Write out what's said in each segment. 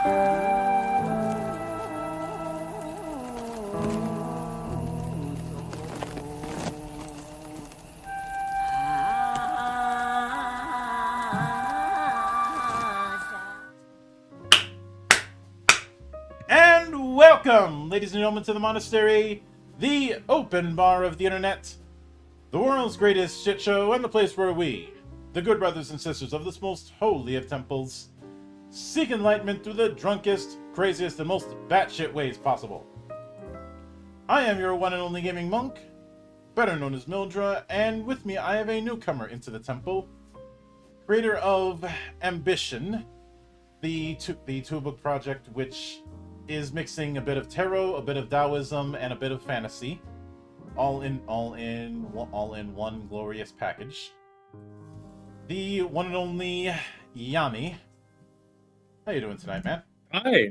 And welcome, ladies and gentlemen, to the monastery, the open bar of the internet, the world's greatest shit show, and the place where we, the good brothers and sisters of this most holy of temples, seek enlightenment through the drunkest, craziest, and most batshit ways possible. I am your one and only gaming monk, better known as Mildra, and with me I have a newcomer into the temple, creator of Ambition, the two-book project which is mixing a bit of tarot, a bit of Taoism, and a bit of fantasy, all in one glorious package. The one and only Yanni. How you doing tonight, man? Hi,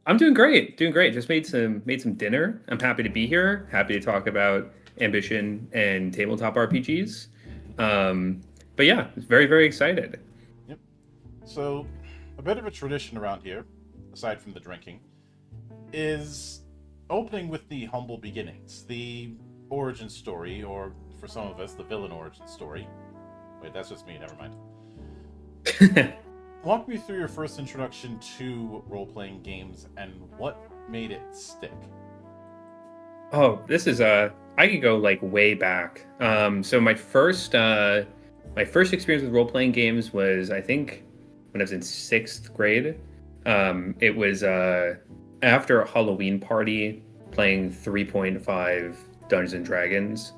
I'm doing great. Just made some dinner. I'm happy to be here. Happy to talk about Ambition and tabletop RPGs. But yeah, very, very excited. Yep. So, a bit of a tradition around here, aside from the drinking, is opening with the humble beginnings, the origin story, or for some of us, the villain origin story. Wait, that's just me, never mind. Walk me through your first introduction to role-playing games and what made it stick. Oh, this is I could go like way back. So my first experience with role-playing games was, I think, when I was in 6th grade. It was after a Halloween party playing 3.5 Dungeons and Dragons.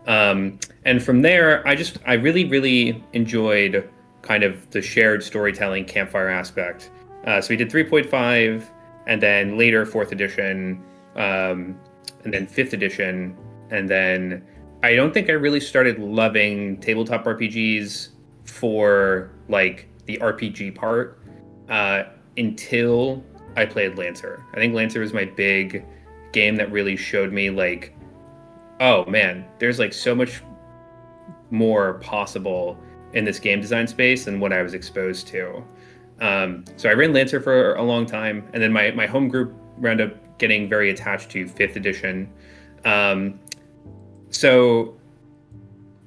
And from there, I really, really enjoyed kind of the shared storytelling campfire aspect. So we did 3.5, and then later 4th edition, and then 5th edition. And then I don't think I really started loving tabletop RPGs for like the RPG part until I played Lancer. I think Lancer was my big game that really showed me like, oh man, there's like so much more possible in this game design space than what I was exposed to. So I ran Lancer for a long time, and then my home group wound up getting very attached to 5th edition. So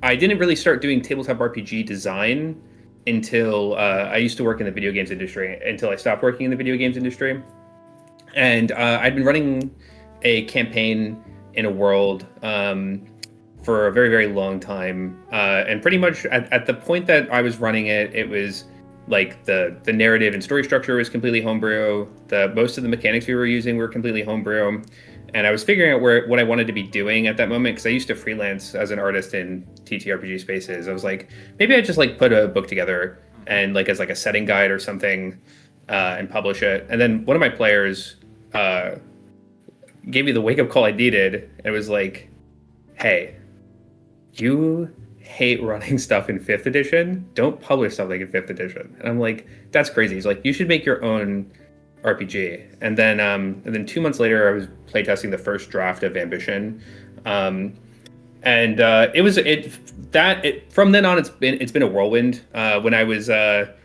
I didn't really start doing tabletop RPG design until I used to work in the video games industry, until I stopped working in the video games industry. And I'd been running a campaign in a world for a very, very long time. And pretty much at the point that I was running it, it was like the narrative and story structure was completely homebrew. Most of the mechanics we were using were completely homebrew. And I was figuring out what I wanted to be doing at that moment, because I used to freelance as an artist in TTRPG spaces. I was like, maybe I just like put a book together and like as like a setting guide or something, and publish it. And then one of my players gave me the wake up call I needed. It was like, hey, you hate running stuff in 5th edition. Don't publish something in 5th edition. And I'm like, that's crazy. He's like, you should make your own RPG. And then 2 months later, I was playtesting the first draft of Ambition, and from then on, it's been a whirlwind. When I was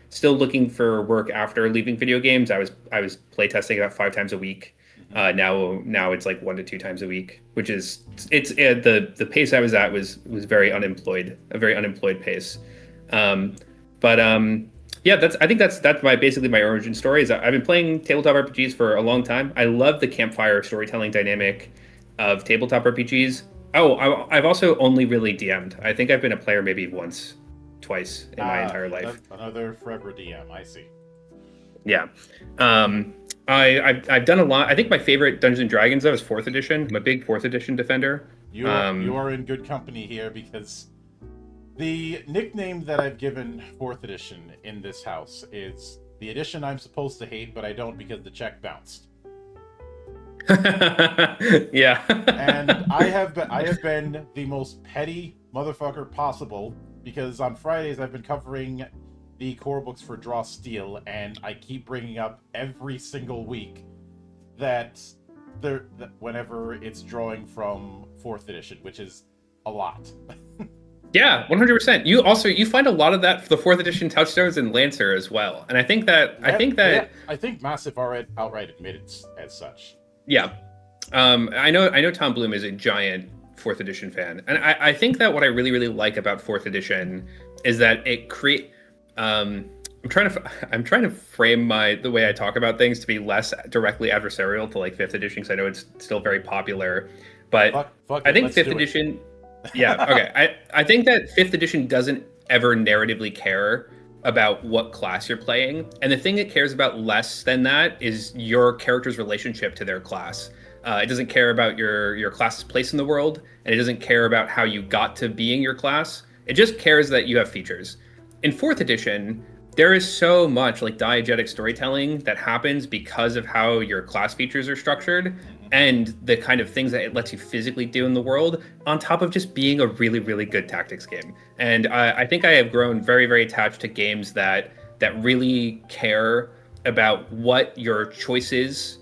still looking for work after leaving video games, I was playtesting about 5 times a week. Now it's like 1 to 2 times a week, which is the pace I was at was very unemployed, a very unemployed pace. Yeah, I think that's basically my origin story. Is I've been playing tabletop RPGs for a long time. I love the campfire storytelling dynamic of tabletop RPGs. Oh, I've also only really DM'd. I think I've been a player maybe once, twice in my entire life. Another forever DM, I see. Yeah. I've done a lot. I think my favorite Dungeons and Dragons though is 4th edition. I'm a big 4th edition defender. You are in good company here, because the nickname that I've given 4th edition in this house is the edition I'm supposed to hate, but I don't because the check bounced. Yeah. And I have been the most petty motherfucker possible, because on Fridays I've been covering the core books for Draw Steel, and I keep bringing up every single week that whenever it's drawing from 4th edition, which is a lot. Yeah, 100%. You find a lot of that for the fourth edition touchstones in Lancer as well, and I think that I think Massive outright admitted as such. yeah. I know Tom Bloom is a giant fourth edition fan, and I think that what I really really like about fourth edition is that it create. I'm trying to frame the way I talk about things to be less directly adversarial to like fifth edition, because I know it's still very popular, but Fuck I it, think let's fifth do it. edition. Yeah, okay. I think that fifth edition doesn't ever narratively care about what class you're playing, and the thing it cares about less than that is your character's relationship to their class. It doesn't care about your class's place in the world, and it doesn't care about how you got to being your class. It just cares that you have features. In fourth edition, there is so much like diegetic storytelling that happens because of how your class features are structured and the kind of things that it lets you physically do in the world, on top of just being a really, really good tactics game. And I think I have grown very, very attached to games that really care about what your choices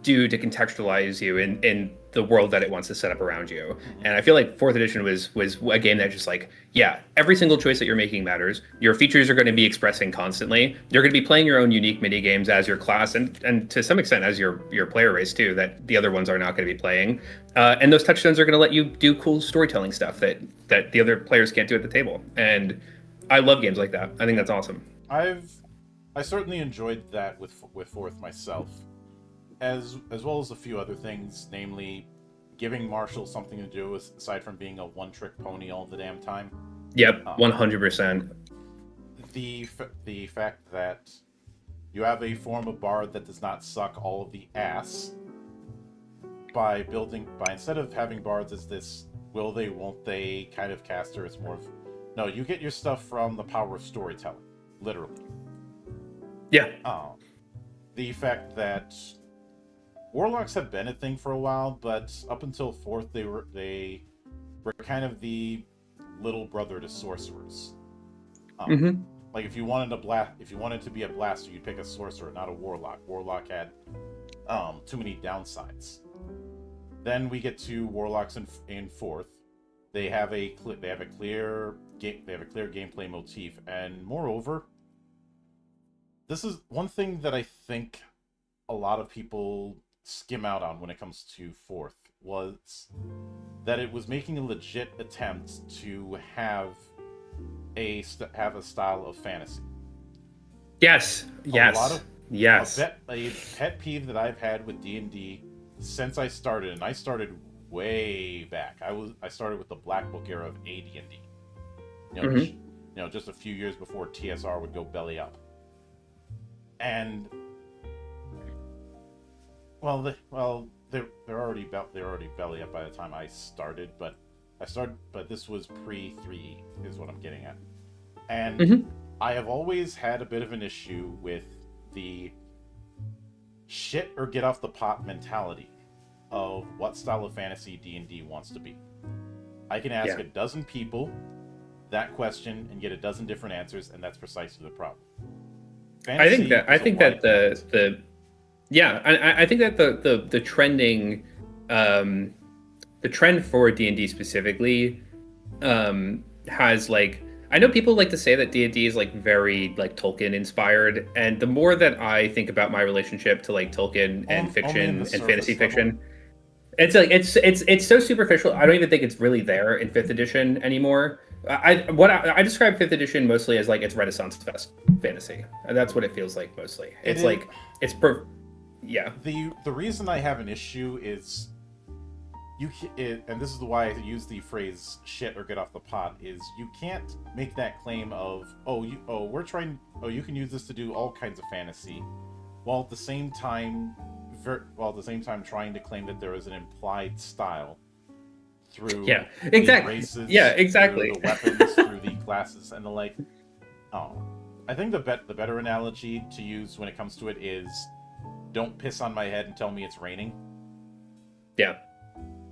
do to contextualize you in the world that it wants to set up around you. And I feel like fourth edition was a game that just like, yeah, every single choice that you're making matters. Your features are going to be expressing constantly. You're going to be playing your own unique mini games as your class, and to some extent as your player race too, that the other ones are not going to be playing. And those touchstones are going to let you do cool storytelling stuff that the other players can't do at the table. And I love games like that. I think that's awesome. I certainly enjoyed that with fourth myself, as well as a few other things, namely giving Marshall something to do aside from being a one-trick pony all the damn time. Yep, 100%. The fact that you have a form of bard that does not suck all of the ass by instead of having bards as this will they won't they kind of caster, it's more of no, you get your stuff from the power of storytelling, literally. Yeah. The fact that warlocks have been a thing for a while, but up until fourth, they were kind of the little brother to sorcerers. Like if you wanted to be a blaster, you'd pick a sorcerer, not a warlock. Warlock had too many downsides. Then we get to warlocks in fourth. They have a clear gameplay motif, and moreover, this is one thing that I think a lot of people skim out on when it comes to fourth, was that it was making a legit attempt to have a style of fantasy. Yes. Yes. A pet peeve that I've had with D&D since I started, and I started way back. I started with the Black Book era of AD&D. Just a few years before TSR would go belly up. And they're already belly up by the time I started, but this was pre-3 is what I'm getting at. And I have always had a bit of an issue with the shit or get off the pot mentality of what style of fantasy D&D wants to be. I can ask a dozen people that question and get a dozen different answers, and that's precisely the problem. I think that the trending, the trend for D&D specifically, has like, I know people like to say that D&D is like very like Tolkien inspired, and the more that I think about my relationship to like Tolkien and fiction and fantasy fiction, it's like it's so superficial. I don't even think it's really there in fifth edition anymore. I describe fifth edition mostly as like it's Renaissance Fest fantasy. That's what it feels like mostly. It's like yeah. The reason I have an issue is and this is why I use the phrase "shit" or "get off the pot." Is you can't make that claim of you can use this to do all kinds of fantasy, while at the same time trying to claim that there is an implied style through the races, through the weapons, through the classes, and the like. I think the better analogy to use when it comes to it is, don't piss on my head and tell me it's raining. Yeah,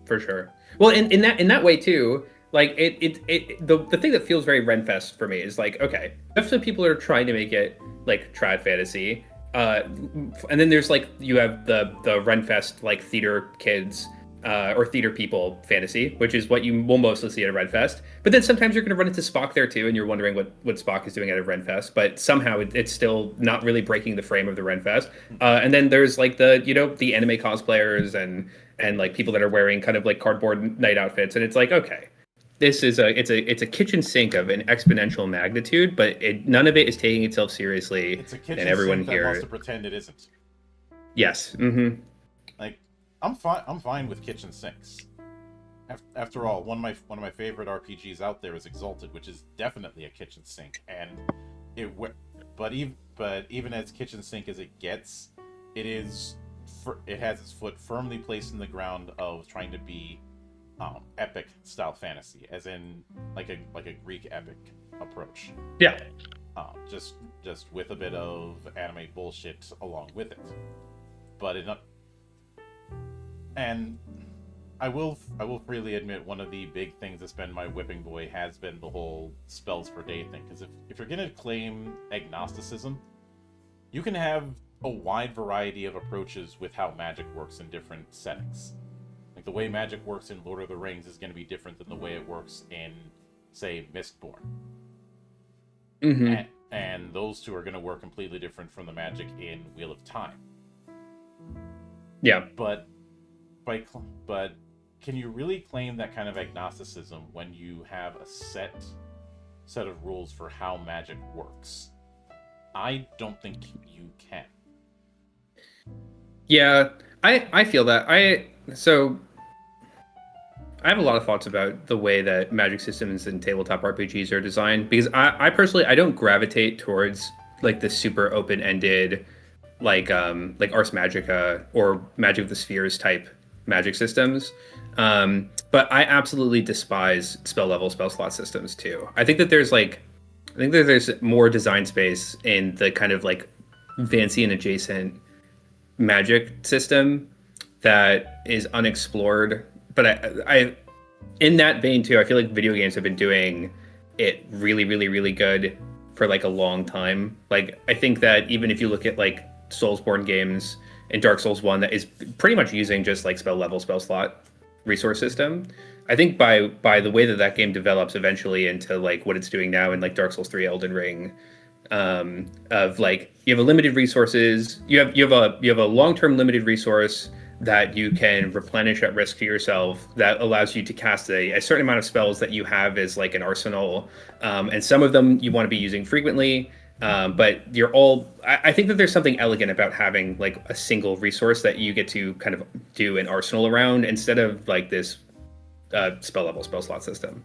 for sure. Well, in that way too, like the thing that feels very Renfest for me is like, okay, if some people are trying to make it like trad fantasy, and then there's like you have the Renfest like theater kids or theater people fantasy, which is what you will mostly see at a Renfest. But then sometimes you're going to run into Spock there too, and you're wondering what Spock is doing at a Renfest. But somehow it's still not really breaking the frame of the Renfest. And then there's like the anime cosplayers and like people that are wearing kind of like cardboard night outfits, and it's like, okay, this is it's a kitchen sink of an exponential magnitude, but none of it is taking itself seriously. It's a kitchen and everyone sink here that wants to pretend it isn't. Yes. Mm-hmm. Like, I'm fine with kitchen sinks. After all, one of my favorite RPGs out there is Exalted, which is definitely a kitchen sink, and but even as kitchen sink as it gets, it has its foot firmly placed in the ground of trying to be epic style fantasy, as in like a Greek epic approach. Yeah. Just with a bit of anime bullshit along with it, but and I will freely admit one of the big things that's been my whipping boy has been the whole spells per day thing. Because if you're gonna claim agnosticism, you can have a wide variety of approaches with how magic works in different settings. Like the way magic works in Lord of the Rings is going to be different than the way it works in, say, Mistborn. Mm-hmm. And those two are going to work completely different from the magic in Wheel of Time. Yeah. But can you really claim that kind of agnosticism when you have a set of rules for how magic works? I don't think you can. Yeah, I feel that. I have a lot of thoughts about the way that magic systems and tabletop RPGs are designed, because I personally I don't gravitate towards like the super open-ended like Ars Magica or Magic of the Spheres type magic systems. But I absolutely despise spell level spell slot systems too. I think that there's more design space in the kind of like fancy and adjacent magic system that is unexplored. But I in that vein too, I feel like video games have been doing it really, really, really good for like a long time. Like I think that even if you look at like Soulsborne games and Dark Souls 1, that is pretty much using just like spell level spell slot resource system. I think by the way that game develops eventually into like what it's doing now in like Dark Souls 3, Elden Ring, of like you have a limited resources, you have a long-term limited resource that you can replenish at risk to yourself that allows you to cast a certain amount of spells that you have as like an arsenal, and some of them you want to be using frequently, but I think that there's something elegant about having like a single resource that you get to kind of do an arsenal around instead of like this spell level spell slot system.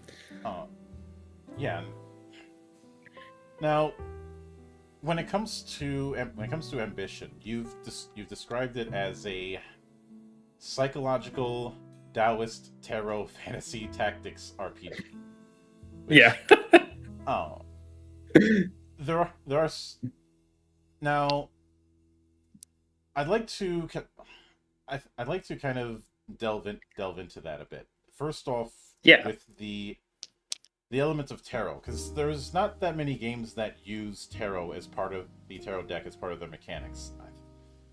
Yeah. Now, when it comes to ambition, you've described it as a psychological Taoist tarot fantasy tactics RPG. Which, yeah. There are now. I'd like to kind of delve into that a bit. First off, yeah, with the elements of tarot, because there's not that many games that use tarot as part of the tarot deck as part of their mechanics.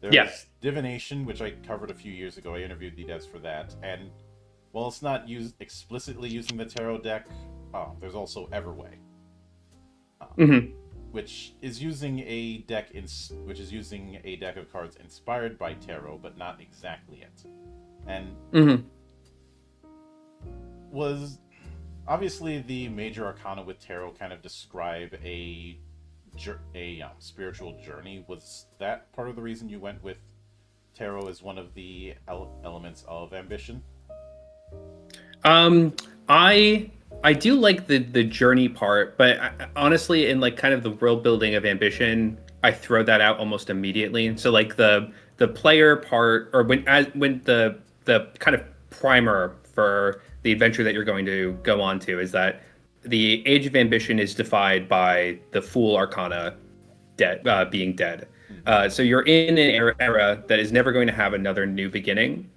There's Divination, which I covered a few years ago. I interviewed the devs for that, and while it's not used explicitly using the tarot deck, there's also Everway, which is using a deck of cards inspired by tarot, but not exactly it, and was obviously the major arcana with tarot kind of describe a spiritual journey. Was that part of the reason you went with tarot as one of the elements of ambition? I do like the journey part, but honestly, in like kind of the world building of ambition, I throw that out almost immediately. So like the player part, or when the kind of primer for the adventure that you're going to go on to is that the age of ambition is defined by the Fool Arcana being dead. So you're in an era that is never going to have another new beginning.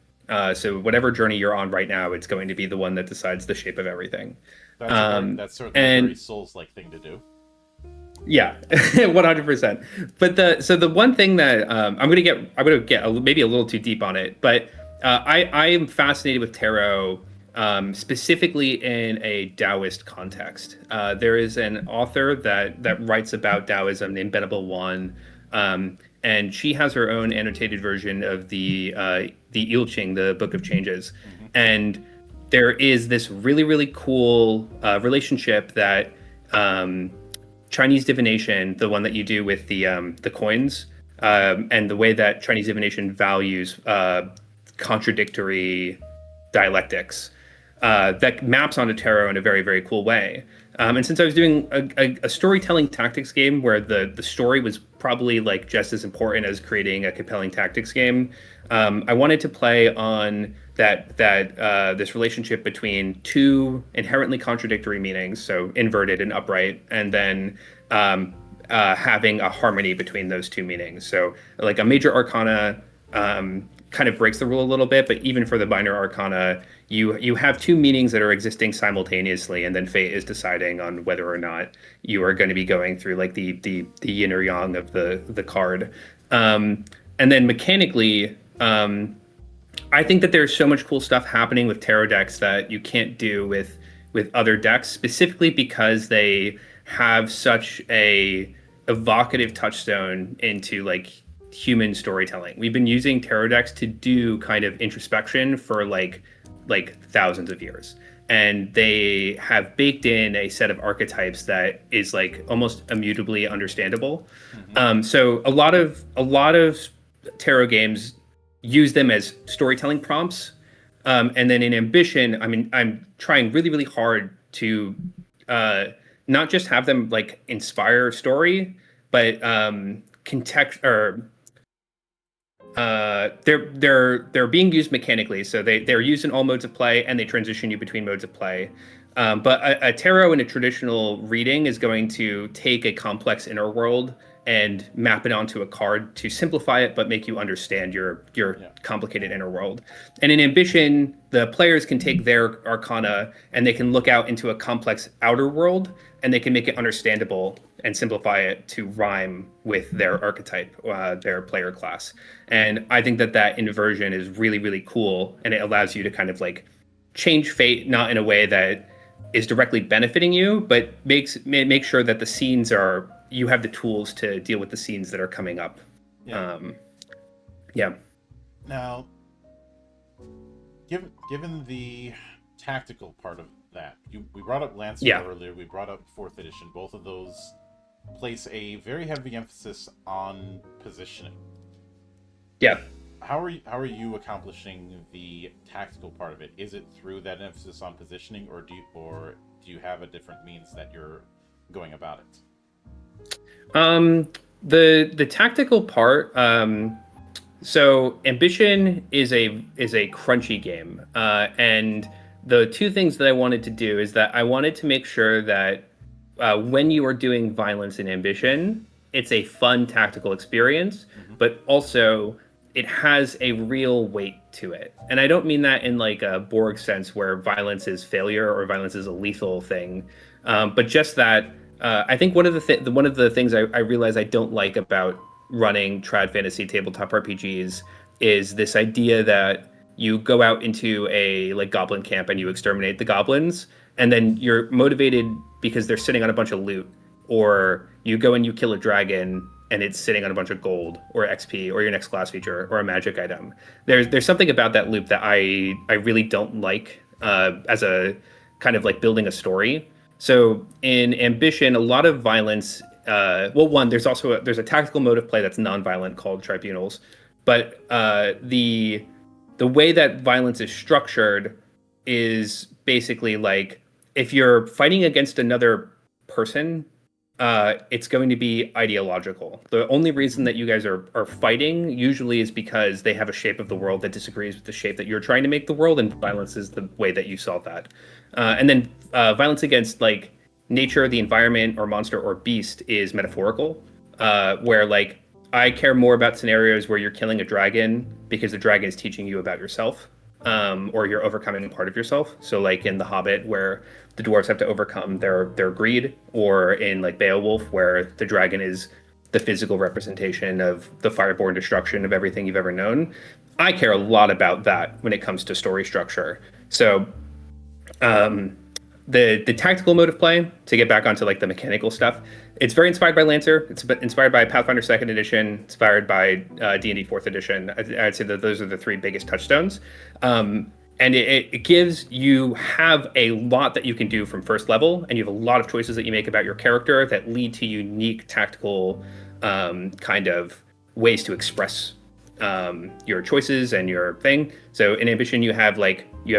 So whatever journey you're on right now, it's going to be the one that decides the shape of everything. That's certainly a very Souls-like thing to do. Yeah, 100%. But the one thing that I'm gonna get maybe a little too deep on it, but I am fascinated with tarot, specifically in a Taoist context. There is an author that writes about Taoism named Benable One, and she has her own annotated version of the Il Ching, the Book of Changes, Mm-hmm. and there is this really cool relationship that Chinese divination, the one that you do with the coins, and the way that Chinese divination values contradictory dialectics, that maps onto tarot in a very cool way. And since I was doing a storytelling tactics game where the story was probably like just as important as creating a compelling tactics game, I wanted to play on that this relationship between two inherently contradictory meanings, so inverted and upright, and then having a harmony between those two meanings. So like a major arcana kind of breaks the rule a little bit, but even for the minor arcana, you have two meanings that are existing simultaneously, and then fate is deciding on whether or not you are going to be going through like the yin or yang of the card. And then mechanically, I think that there's so much cool stuff happening with tarot decks that you can't do with other decks, specifically because they have such a evocative touchstone into like human storytelling. We've been using tarot decks to do kind of introspection for like thousands of years, and they have baked in a set of archetypes that is like almost immutably understandable. Mm-hmm. So a lot of tarot games use them as storytelling prompts, and then in Ambition, I mean, I'm trying really hard to not just have them like inspire story, but context or they're being used mechanically, so they're used in all modes of play, and they transition you between modes of play. But a tarot in a traditional reading is going to take a complex inner world and map it onto a card to simplify it, but make you understand your complicated inner world. And in Ambition, the players can take their arcana and they can look out into a complex outer world, and they can make it understandable and simplify it to rhyme with their archetype, their player class. And I think that inversion is really cool, and it allows you to kind of like change fate, not in a way that is directly benefiting you, but make sure that the scenes you have the tools to deal with the scenes that are coming up. Yeah. Now, given the tactical part of that, we brought up Lancer earlier, we brought up 4th edition. Both of those place a very heavy emphasis on positioning. Yeah. How are you accomplishing the tactical part of it? Is it through that emphasis on positioning, or do you have a different means that you're going about it? The tactical part. So Ambition is a crunchy game, and the two things that I wanted to do is that I wanted to make sure that when you are doing violence in Ambition, it's a fun tactical experience, but also it has a real weight to it. And I don't mean that in like a Borg sense where violence is failure or violence is a lethal thing, but just that I think one of the things I realize I don't like about running trad fantasy tabletop RPGs is this idea that you go out into a like goblin camp and you exterminate the goblins, and then you're motivated because they're sitting on a bunch of loot, or you go and you kill a dragon and it's sitting on a bunch of gold or XP or your next class feature or a magic item. There's something about that loop that I really don't like as a kind of like building a story. So in Ambition, a lot of violence. There's a tactical mode of play that's non-violent called Tribunals, but the way that violence is structured is basically like if you're fighting against another person, it's going to be ideological. The only reason that you guys are fighting usually is because they have a shape of the world that disagrees with the shape that you're trying to make the world, and violence is the way that you solve that. And then violence against like nature, the environment, or monster or beast is metaphorical, where like I care more about scenarios where you're killing a dragon because the dragon is teaching you about yourself, or you're overcoming a part of yourself. So like in The Hobbit, where the dwarves have to overcome their greed, or in like Beowulf, where the dragon is the physical representation of the fireborn destruction of everything you've ever known. I care a lot about that when it comes to story structure. So the tactical mode of play, to get back onto like the mechanical stuff, it's very inspired by Lancer. It's inspired by Pathfinder Second Edition. Inspired by D&D Fourth Edition. I'd say that those are the three biggest touchstones. And it gives you have a lot that you can do from first level, and you have a lot of choices that you make about your character that lead to unique tactical kind of ways to express your choices and your thing. So in Ambition, you have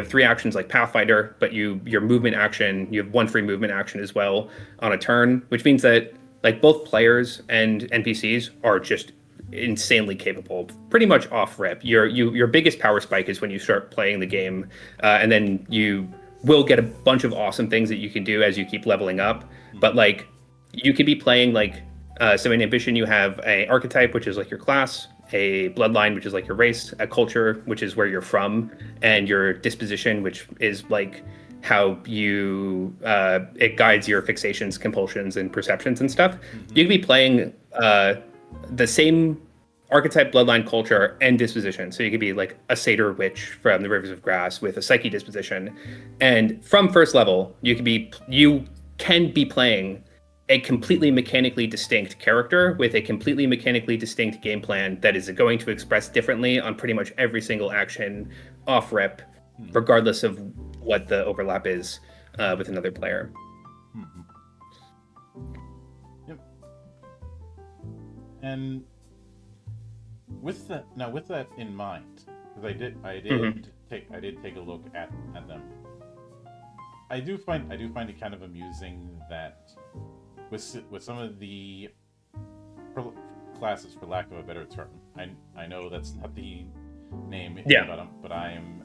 three actions like Pathfinder, but your movement action, you have one free movement action as well on a turn, which means that like both players and NPCs are just insanely capable, pretty much off rip. Your biggest power spike is when you start playing the game, and then you will get a bunch of awesome things that you can do as you keep leveling up. But like you could be playing like so in Ambition you have a archetype, which is like your class, a bloodline, which is like your race, a culture, which is where you're from, and your disposition, which is like how you it guides your fixations, compulsions, and perceptions and stuff. You could be playing the same archetype, bloodline, culture, and disposition. So you could be like a satyr witch from the Rivers of Grass with a psyche disposition, and from first level, you can be playing a completely mechanically distinct character with a completely mechanically distinct game plan that is going to express differently on pretty much every single action off rip, regardless of what the overlap is with another player. Yep. And with that in mind, because I did take a look at them. I do find it kind of amusing that with some of the classes, for lack of a better term, I know that's not the name, but I am,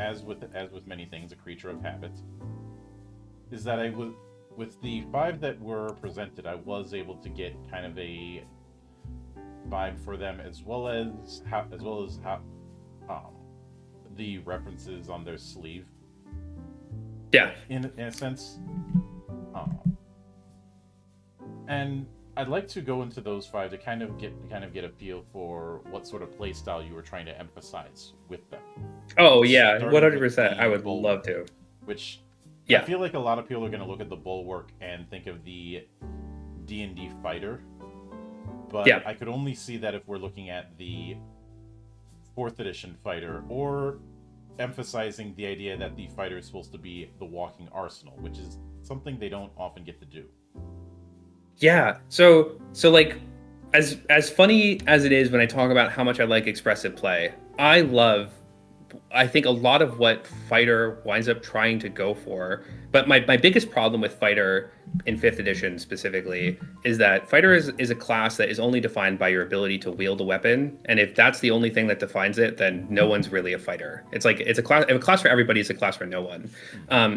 as with many things, a creature of habit. Is that with the 5 that were presented, I was able to get kind of a vibe for them, as well as how the references on their sleeve. Yeah. In a sense. And I'd like to go into those 5 to kind of get a feel for what sort of play style you were trying to emphasize with them. Oh yeah, 100%. I would love to. Which I feel like a lot of people are going to look at the Bulwark and think of the D&D fighter, but I could only see that if we're looking at the 4th edition fighter, or emphasizing the idea that the fighter is supposed to be the walking arsenal, which is something they don't often get to do. Yeah. So like, as funny as it is when I talk about how much I like expressive play, I think a lot of what Fighter winds up trying to go for, but my biggest problem with Fighter in 5th edition specifically is that Fighter is a class that is only defined by your ability to wield a weapon, and if that's the only thing that defines it, then no one's really a fighter. It's like it's a class. If a class for everybody is a class for no one.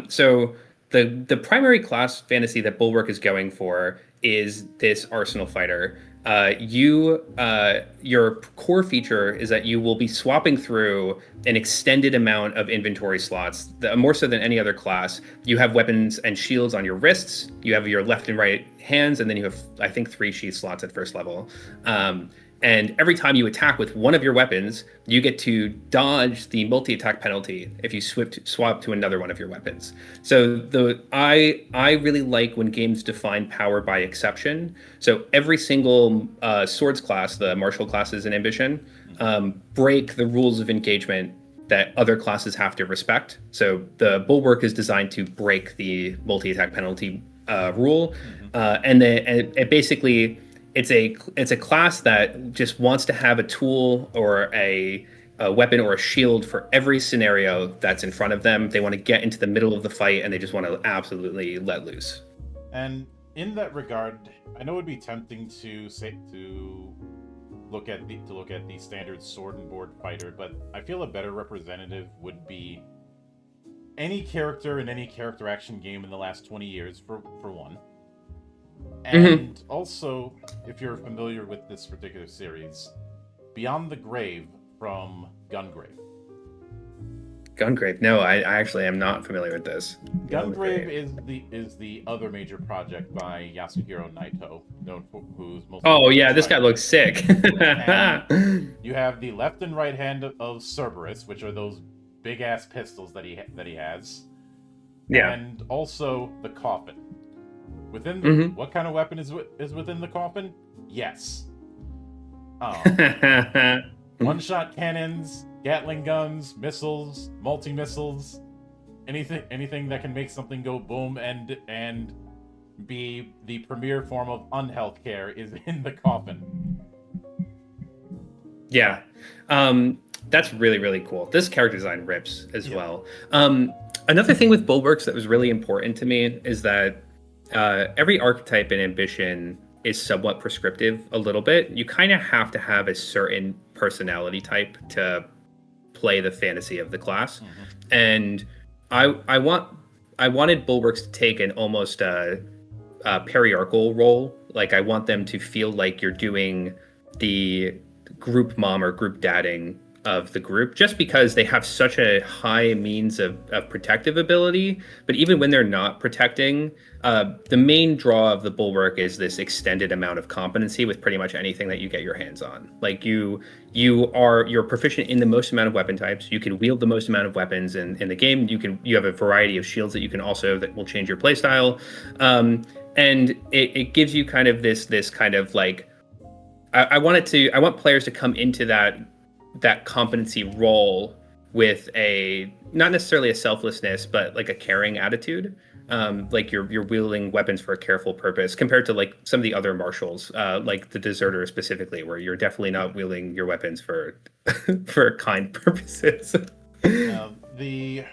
So the primary class fantasy that Bulwark is going for is this arsenal fighter. Your core feature is that you will be swapping through an extended amount of inventory slots, more so than any other class. You have weapons and shields on your wrists, you have your left and right hands, and then you have, I think, 3 sheath slots at first level. And every time you attack with one of your weapons, you get to dodge the multi-attack penalty if you swap to another one of your weapons. So I really like when games define power by exception. So every single swords class, the martial classes in Ambition, break the rules of engagement that other classes have to respect. So the Bulwark is designed to break the multi-attack penalty rule, and it basically. It's a class that just wants to have a tool or a weapon or a shield for every scenario that's in front of them. They want to get into the middle of the fight, and they just want to absolutely let loose. And in that regard, I know it would be tempting to look at the standard sword and board fighter, but I feel a better representative would be any character in any character action game in the last 20 years, for one. And also, if you're familiar with this particular series, Beyond the Grave from Gungrave. Gungrave? No, I actually am not familiar with this. Gungrave is the other major project by Yasuhiro Naito, known for who's most. Oh yeah, this guy looks sick. And, You have the left and right hand of Cerberus, which are those big ass pistols that he has, Yeah. and also the coffin. Within the, Mhm. what kind of weapon is within the coffin? Yes. One-shot cannons, Gatling guns, missiles, multi-missiles, anything that can make something go boom and be the premier form of unhealth care is in the coffin. Yeah. That's really, really cool. This character design rips as well. Another thing with Bulwarks that was really important to me is that every archetype and ambition is somewhat prescriptive a little bit. You kind of have to have a certain personality type to play the fantasy of the class. And I wanted Bulwarks to take an almost periarchal role. Like I want them to feel like you're doing the group mom or group dadding of the group, just because they have such a high means of protective ability. But even when they're not protecting, the main draw of the Bulwark is this extended amount of competency with pretty much anything that you get your hands on. Like you're proficient in the most amount of weapon types. You can wield the most amount of weapons in the game. You have a variety of shields that you can also that will change your playstyle, and it gives you kind of this kind of like I want players to come into that competency role with a not necessarily a selflessness, but like a caring attitude. Like you're wielding weapons for a careful purpose compared to like some of the other marshals, like the Deserter specifically, where you're definitely not wielding your weapons for for kind purposes. The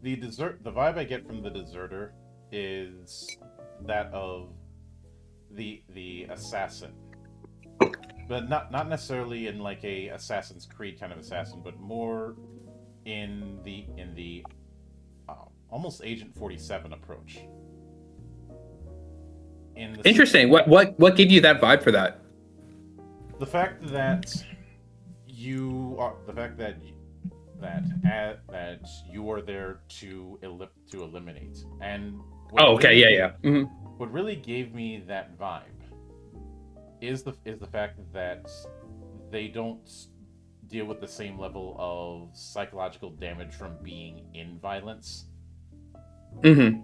vibe I get from the Deserter is that of the assassin. But not necessarily in like a Assassin's Creed kind of assassin, but more in the almost Agent 47 approach. Interesting. What gave you that vibe for that? The fact that you are that you are there to eliminate. And what really gave me that vibe is the fact that they don't deal with the same level of psychological damage from being in violence. And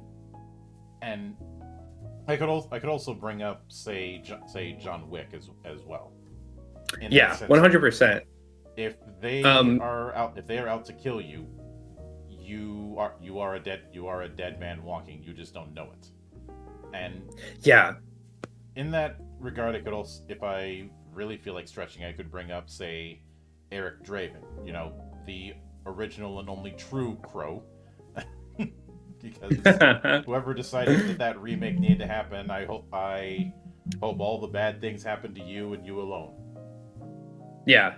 I could also bring up say John Wick as well. Yeah, 100%. If they are out to kill you, you are a dead man walking. You just don't know it. And yeah, in that regard, I could also, if I really feel like stretching, I could bring up, say, Eric Draven. You know, the original and only true Crow. Because whoever decided that remake needed to happen, I hope all the bad things happen to you and you alone. Yeah.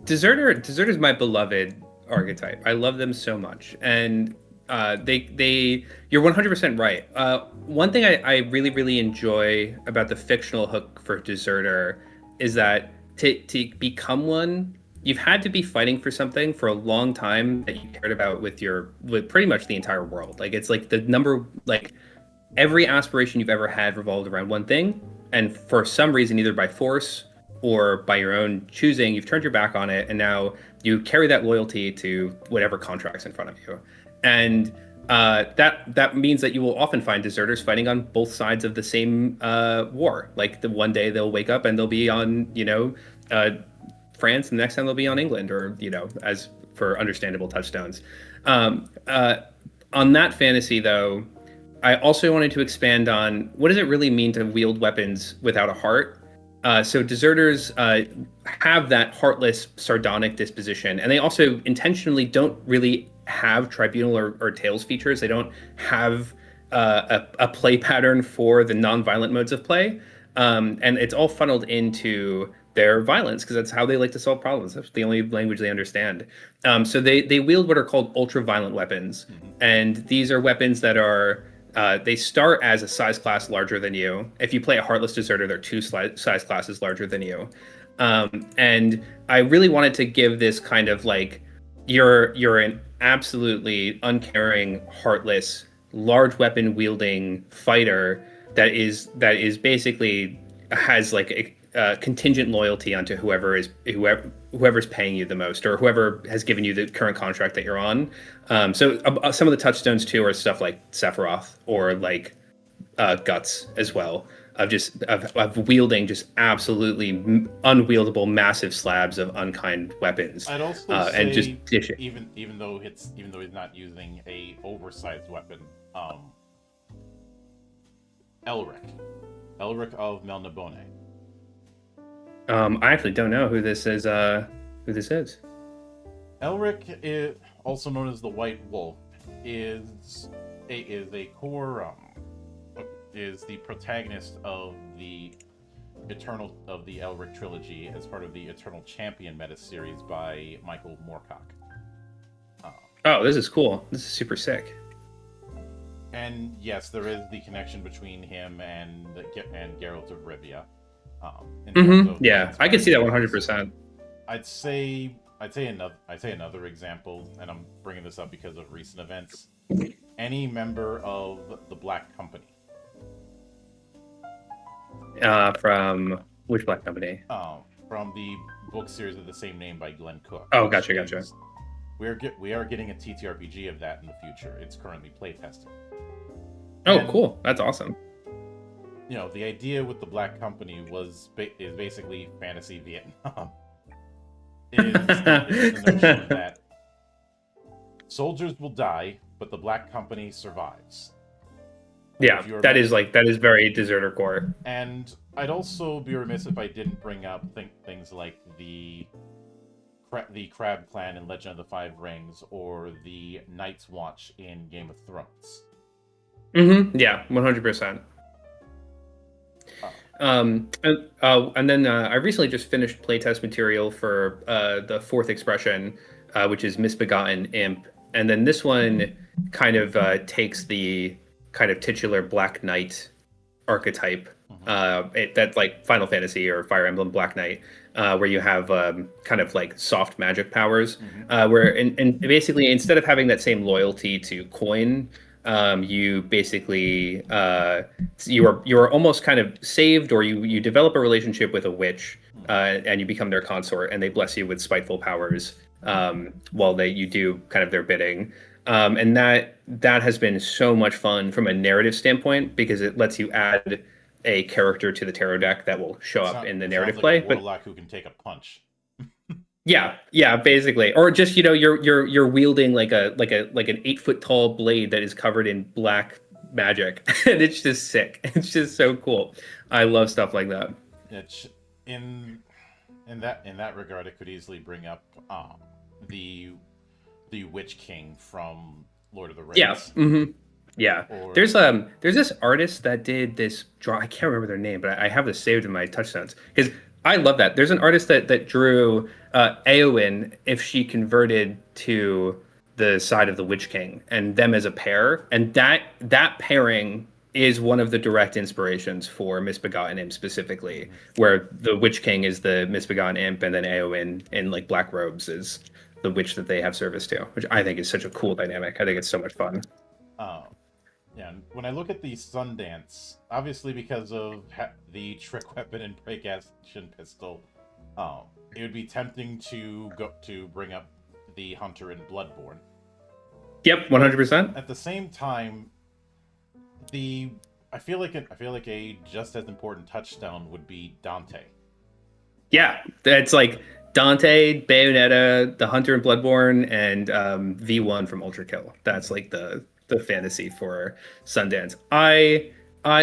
Deserter's my beloved archetype. I love them so much. And you're 100% right. One thing I really, really enjoy about the fictional hook for Deserter is that to become one, you've had to be fighting for something for a long time that you cared about with pretty much the entire world. Like it's like every aspiration you've ever had revolved around one thing, and for some reason, either by force or by your own choosing, you've turned your back on it, and now you carry that loyalty to whatever contract's in front of you. And that means that you will often find deserters fighting on both sides of the same war. Like the one day they'll wake up and they'll be on, France, and the next time they'll be on England, or, as for understandable touchstones. On that fantasy, though, I also wanted to expand on what does it really mean to wield weapons without a heart? So deserters have that heartless, sardonic disposition, and they also intentionally don't really have tribunal or tails features. They don't have a play pattern for the non-violent modes of play, and it's all funneled into their violence because that's how they like to solve problems. That's the only language they understand. So they wield what are called ultra-violent weapons, and these are weapons that are they start as a size class larger than you. If you play a Heartless Deserter, they're two size classes larger than you. And I really wanted to give this kind of like, you're an absolutely uncaring, heartless, large weapon wielding fighter that is basically has like contingent loyalty onto whoever's paying you the most, or whoever has given you the current contract that you're on. So some of the touchstones too are stuff like Sephiroth or like Guts as well, of wielding just absolutely unwieldable massive slabs of unkind weapons. I'd also say, and just dish it. even though he's not using a oversized weapon, Elric of Melnibone. I actually don't know who this is. Elric, also known as the White Wolf, is the protagonist of the Elric trilogy as part of the Eternal Champion meta series by Michael Moorcock. Oh, this is cool. This is super sick. And yes, there is the connection between him and Geralt of Rivia. Yeah, I can see that 100%. I'd say another example, and I'm bringing this up because of recent events. Any member of the Black Company. From which Black Company? From the book series of the same name by Glenn Cook. Oh, gotcha. We are getting a TTRPG of that in the future. It's currently playtesting. Oh, cool! That's awesome. You know, the idea with the Black Company is basically fantasy Vietnam. is the notion that soldiers will die, but the Black Company survives. Yeah, that is very Deserter Core. And I'd also be remiss if I didn't bring up things like the Crab Clan in Legend of the Five Rings, or the Night's Watch in Game of Thrones. Yeah, 100%. And then I recently just finished playtest material for the fourth expression, which is Misbegotten Imp, and then this one kind of takes the kind of titular Black Knight archetype, that's like Final Fantasy or Fire Emblem Black Knight, where you have kind of like soft magic powers, where and basically instead of having that same loyalty to coin, you basically you're almost kind of saved, or you develop a relationship with a witch, and you become their consort, and they bless you with spiteful powers while you do kind of their bidding. And that has been so much fun from a narrative standpoint, because it lets you add a character to the tarot deck that will show up in the narrative play. Like a warlock who can take a punch. Yeah, basically, or just you're wielding like an 8-foot tall blade that is covered in black magic, and it's just sick. It's just so cool. I love stuff like that. In that regard, it could easily bring up the Witch King from Lord of the Rings. Yeah. Yeah. There's this artist that did this draw. I can't remember their name, but I have this saved in my touchstones because I love that. There's an artist that drew Eowyn if she converted to the side of the Witch King, and them as a pair, and that pairing is one of the direct inspirations for Misbegotten Imp specifically, where the Witch King is the Misbegotten Imp, and then Eowyn in like black robes is the witch that they have service to, which I think is such a cool dynamic. I think it's so much fun. Yeah, when I look at the Sundance, obviously because of the trick weapon and break action pistol, it would be tempting to bring up the Hunter in Bloodborne. Yep, 100%. At the same time, I feel like a just as important touchstone would be Dante. Yeah, it's like Dante, Bayonetta, the Hunter in Bloodborne, and V1 from Ultra Kill. That's like the fantasy for Sundance. I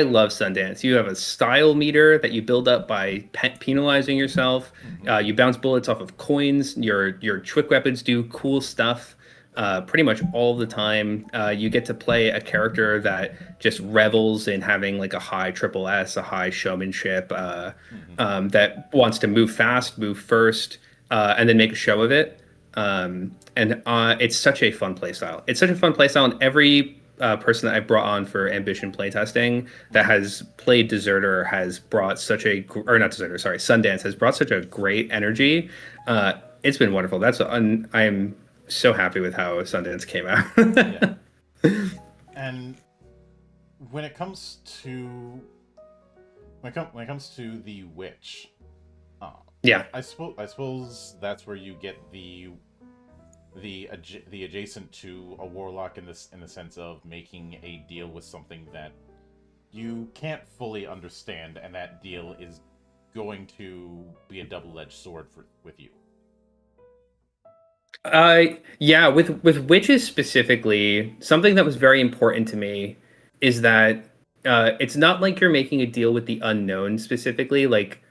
love Sundance. You have a style meter that you build up by penalizing yourself. You bounce bullets off of coins. Your trick weapons do cool stuff pretty much all the time. You get to play a character that just revels in having like a high triple S, a high showmanship, that wants to move fast, move first, and then make a show of it. And it's such a fun playstyle. It's such a fun playstyle, and every person that I brought on for Ambition playtesting that has played Deserter has brought Sundance has brought such a great energy. It's been wonderful. I'm so happy with how Sundance came out. Yeah. And when it comes to when it comes to the witch, uh, Yeah. I suppose that's where you get the adjacent to a warlock in the sense of making a deal with something that you can't fully understand, and that deal is going to be a double-edged sword with you. Yeah, with witches specifically, something that was very important to me is that it's not like you're making a deal with the unknown specifically. Like,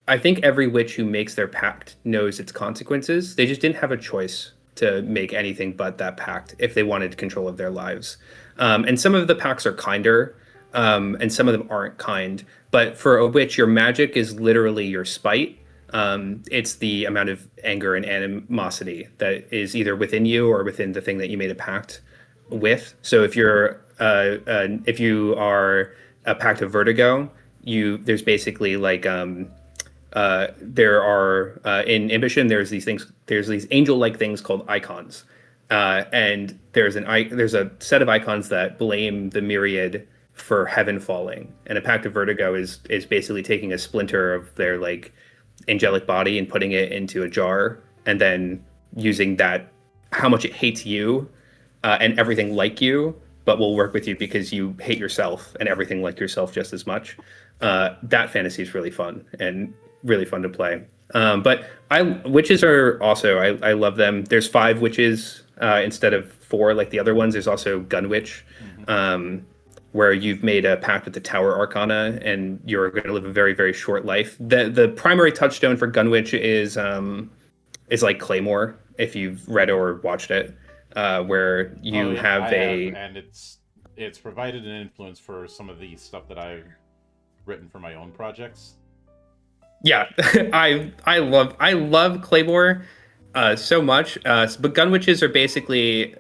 I think every witch who makes their pact knows its consequences. They just didn't have a choice to make anything but that pact if they wanted control of their lives. And some of the pacts are kinder, and some of them aren't kind. But for a witch, your magic is literally your spite. It's the amount of anger and animosity that is either within you or within the thing that you made a pact with. So if you are a pact of vertigo, there's basically like there are in ambition there's these angel-like things called icons, and there's a set of icons that blame the myriad for heaven falling, and a pact of vertigo is basically taking a splinter of their like angelic body and putting it into a jar, and then using that, how much it hates you and everything like you, but will work with you because you hate yourself and everything like yourself just as much. That fantasy is really fun and really fun to play. But witches are also, I love them. There's 5 witches instead of 4 like the other ones. There's also Gun Witch, where you've made a pact with the Tower Arcana and you're going to live a very, very short life. The primary touchstone for Gun Witch is like Claymore, if you've read or watched it, where you have and it's provided an influence for some of the stuff that I've written for my own projects. Yeah, I love Claymore so much. But gun witches are basically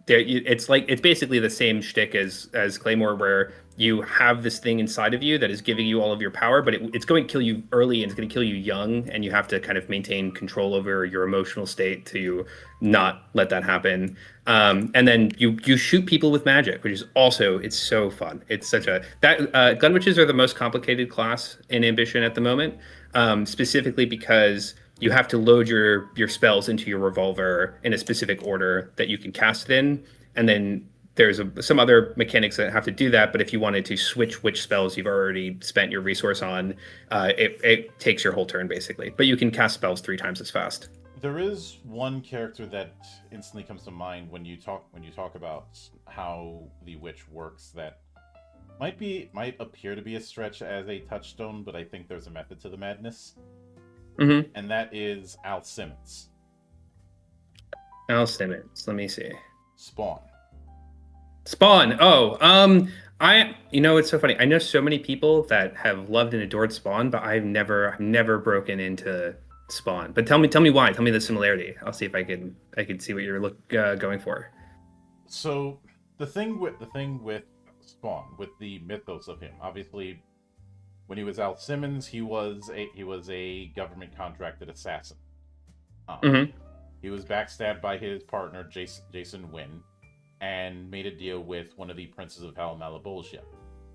it's basically the same shtick as Claymore, where you have this thing inside of you that is giving you all of your power, but it's going to kill you early and it's going to kill you young, and you have to kind of maintain control over your emotional state to not let that happen. And then you shoot people with magic, which is also, it's so fun. It's such a gun witches are the most complicated class in Ambition at the moment, specifically because you have to load your spells into your revolver in a specific order that you can cast it in, and then there's some other mechanics that have to do that. But if you wanted to switch which spells you've already spent your resource on, it takes your whole turn basically. But you can cast spells 3 times as fast. There is one character that instantly comes to mind when you talk about how the witch works that might appear to be a stretch as a touchstone, but I think there's a method to the madness. Mm-hmm. And that is Al Simmons. Al Simmons. Let me see. Spawn. Oh, it's so funny. I know so many people that have loved and adored Spawn, but I've never broken into Spawn. But tell me why. Tell me the similarity. I'll see if I can see what you're going for. So the thing with Spawn, with the mythos of him, obviously, when he was Al Simmons, he was a government contracted assassin. He was backstabbed by his partner Jason Wynn, and made a deal with one of the princes of Hell, Malebolgia,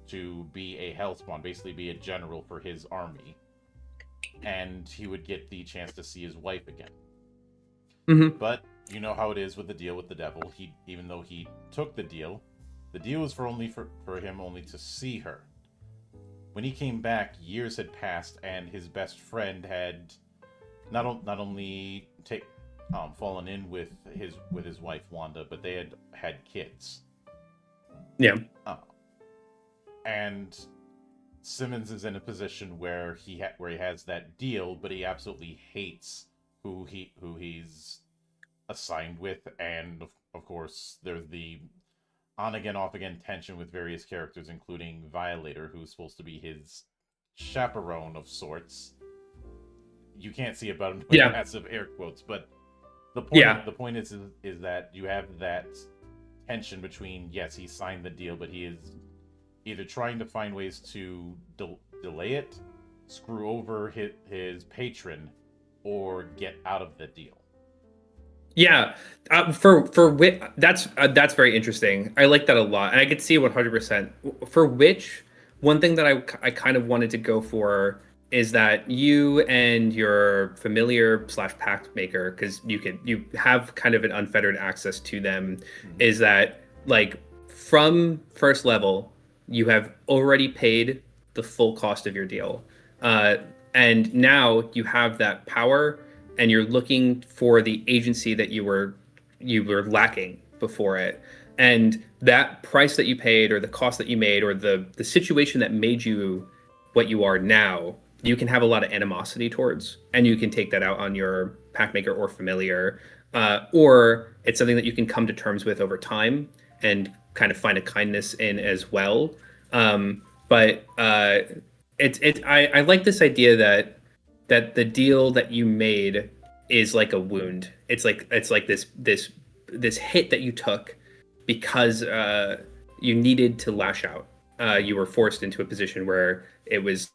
to be a Hellspawn, basically be a general for his army, and he would get the chance to see his wife again. Mm-hmm. But you know how it is with the deal with the devil. Even though he took the deal was for him only to see her. When he came back, years had passed, and his best friend had not only fallen in with his wife Wanda, but they had kids. Yeah. And Simmons is in a position where he has that deal, but he absolutely hates who he's assigned with, and of course there's the on again off again tension with various characters, including Violator, who's supposed to be his chaperone of sorts. You can't see about him with massive air quotes, but the point is that you have that tension between, yes, he signed the deal, but he is either trying to find ways to delay it, screw over his patron, or get out of the deal. Yeah, that's very interesting. I like that a lot, and I could see 100%. For Witch, one thing that I kind of wanted to go for is that you and your familiar slash pact maker, because you have kind of an unfettered access to them, is that like from first level, you have already paid the full cost of your deal. And now you have that power and you're looking for the agency that you were lacking before it. And that price that you paid or the cost that you made or the situation that made you what you are now, you can have a lot of animosity towards, and you can take that out on your pack maker or familiar, or it's something that you can come to terms with over time and kind of find a kindness in as well. But I like this idea that the deal that you made is like a wound. It's like this hit that you took because you needed to lash out. You were forced into a position where it was,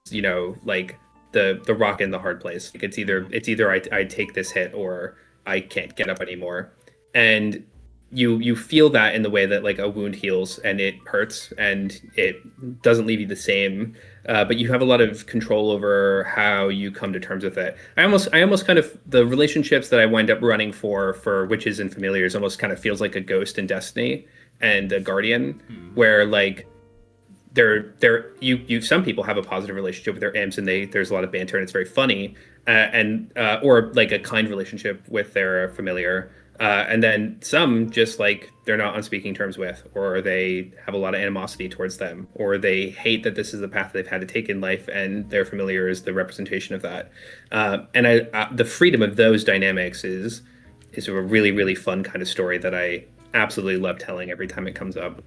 like the rock in the hard place. Like it's either I take this hit or I can't get up anymore. And you feel that in the way that like a wound heals and it hurts and it doesn't leave you the same, but you have a lot of control over how you come to terms with it. I almost kind of, the relationships that I wind up running for witches and familiars almost kind of feels like a ghost in Destiny and a guardian, where like you some people have a positive relationship with their imps and there's a lot of banter and it's very funny, and or like a kind relationship with their familiar. And then some just like they're not on speaking terms with, or they have a lot of animosity towards them, or they hate that this is the path they've had to take in life, and their familiar is the representation of that. And the freedom of those dynamics is a really, really fun kind of story that I absolutely love telling every time it comes up.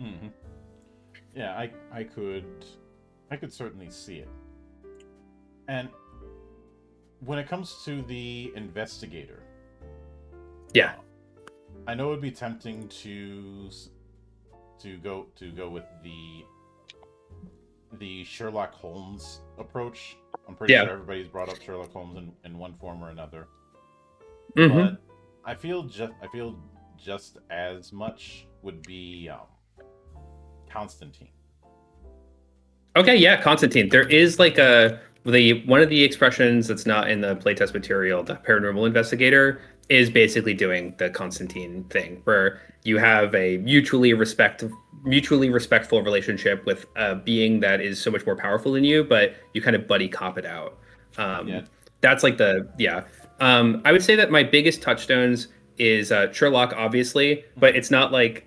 Mm-hmm. Yeah, I could certainly see it. And when it comes to the investigator, yeah, I know it'd be tempting to go with the Sherlock Holmes approach. I'm pretty sure everybody's brought up Sherlock Holmes in one form or another. Mm-hmm. But I feel just as much would be Constantine. Okay, yeah, Constantine. There is like one of the expressions that's not in the playtest material, the paranormal investigator, is basically doing the Constantine thing, where you have a mutually respectful relationship with a being that is so much more powerful than you, but you kind of buddy cop it out. That's like I would say that my biggest touchstones is Sherlock, obviously, but it's not like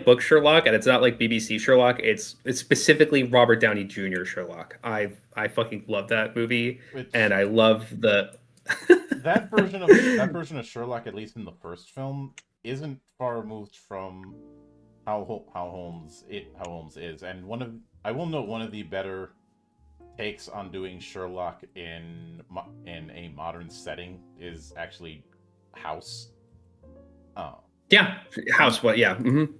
book Sherlock and it's not like BBC Sherlock. It's specifically Robert Downey Jr. Sherlock. I fucking love that movie, and I love that version of Sherlock, at least in the first film, isn't far removed from how Holmes is. And I will note one of the better takes on doing Sherlock in a modern setting is actually House. House. What? Yeah. Mm-hmm.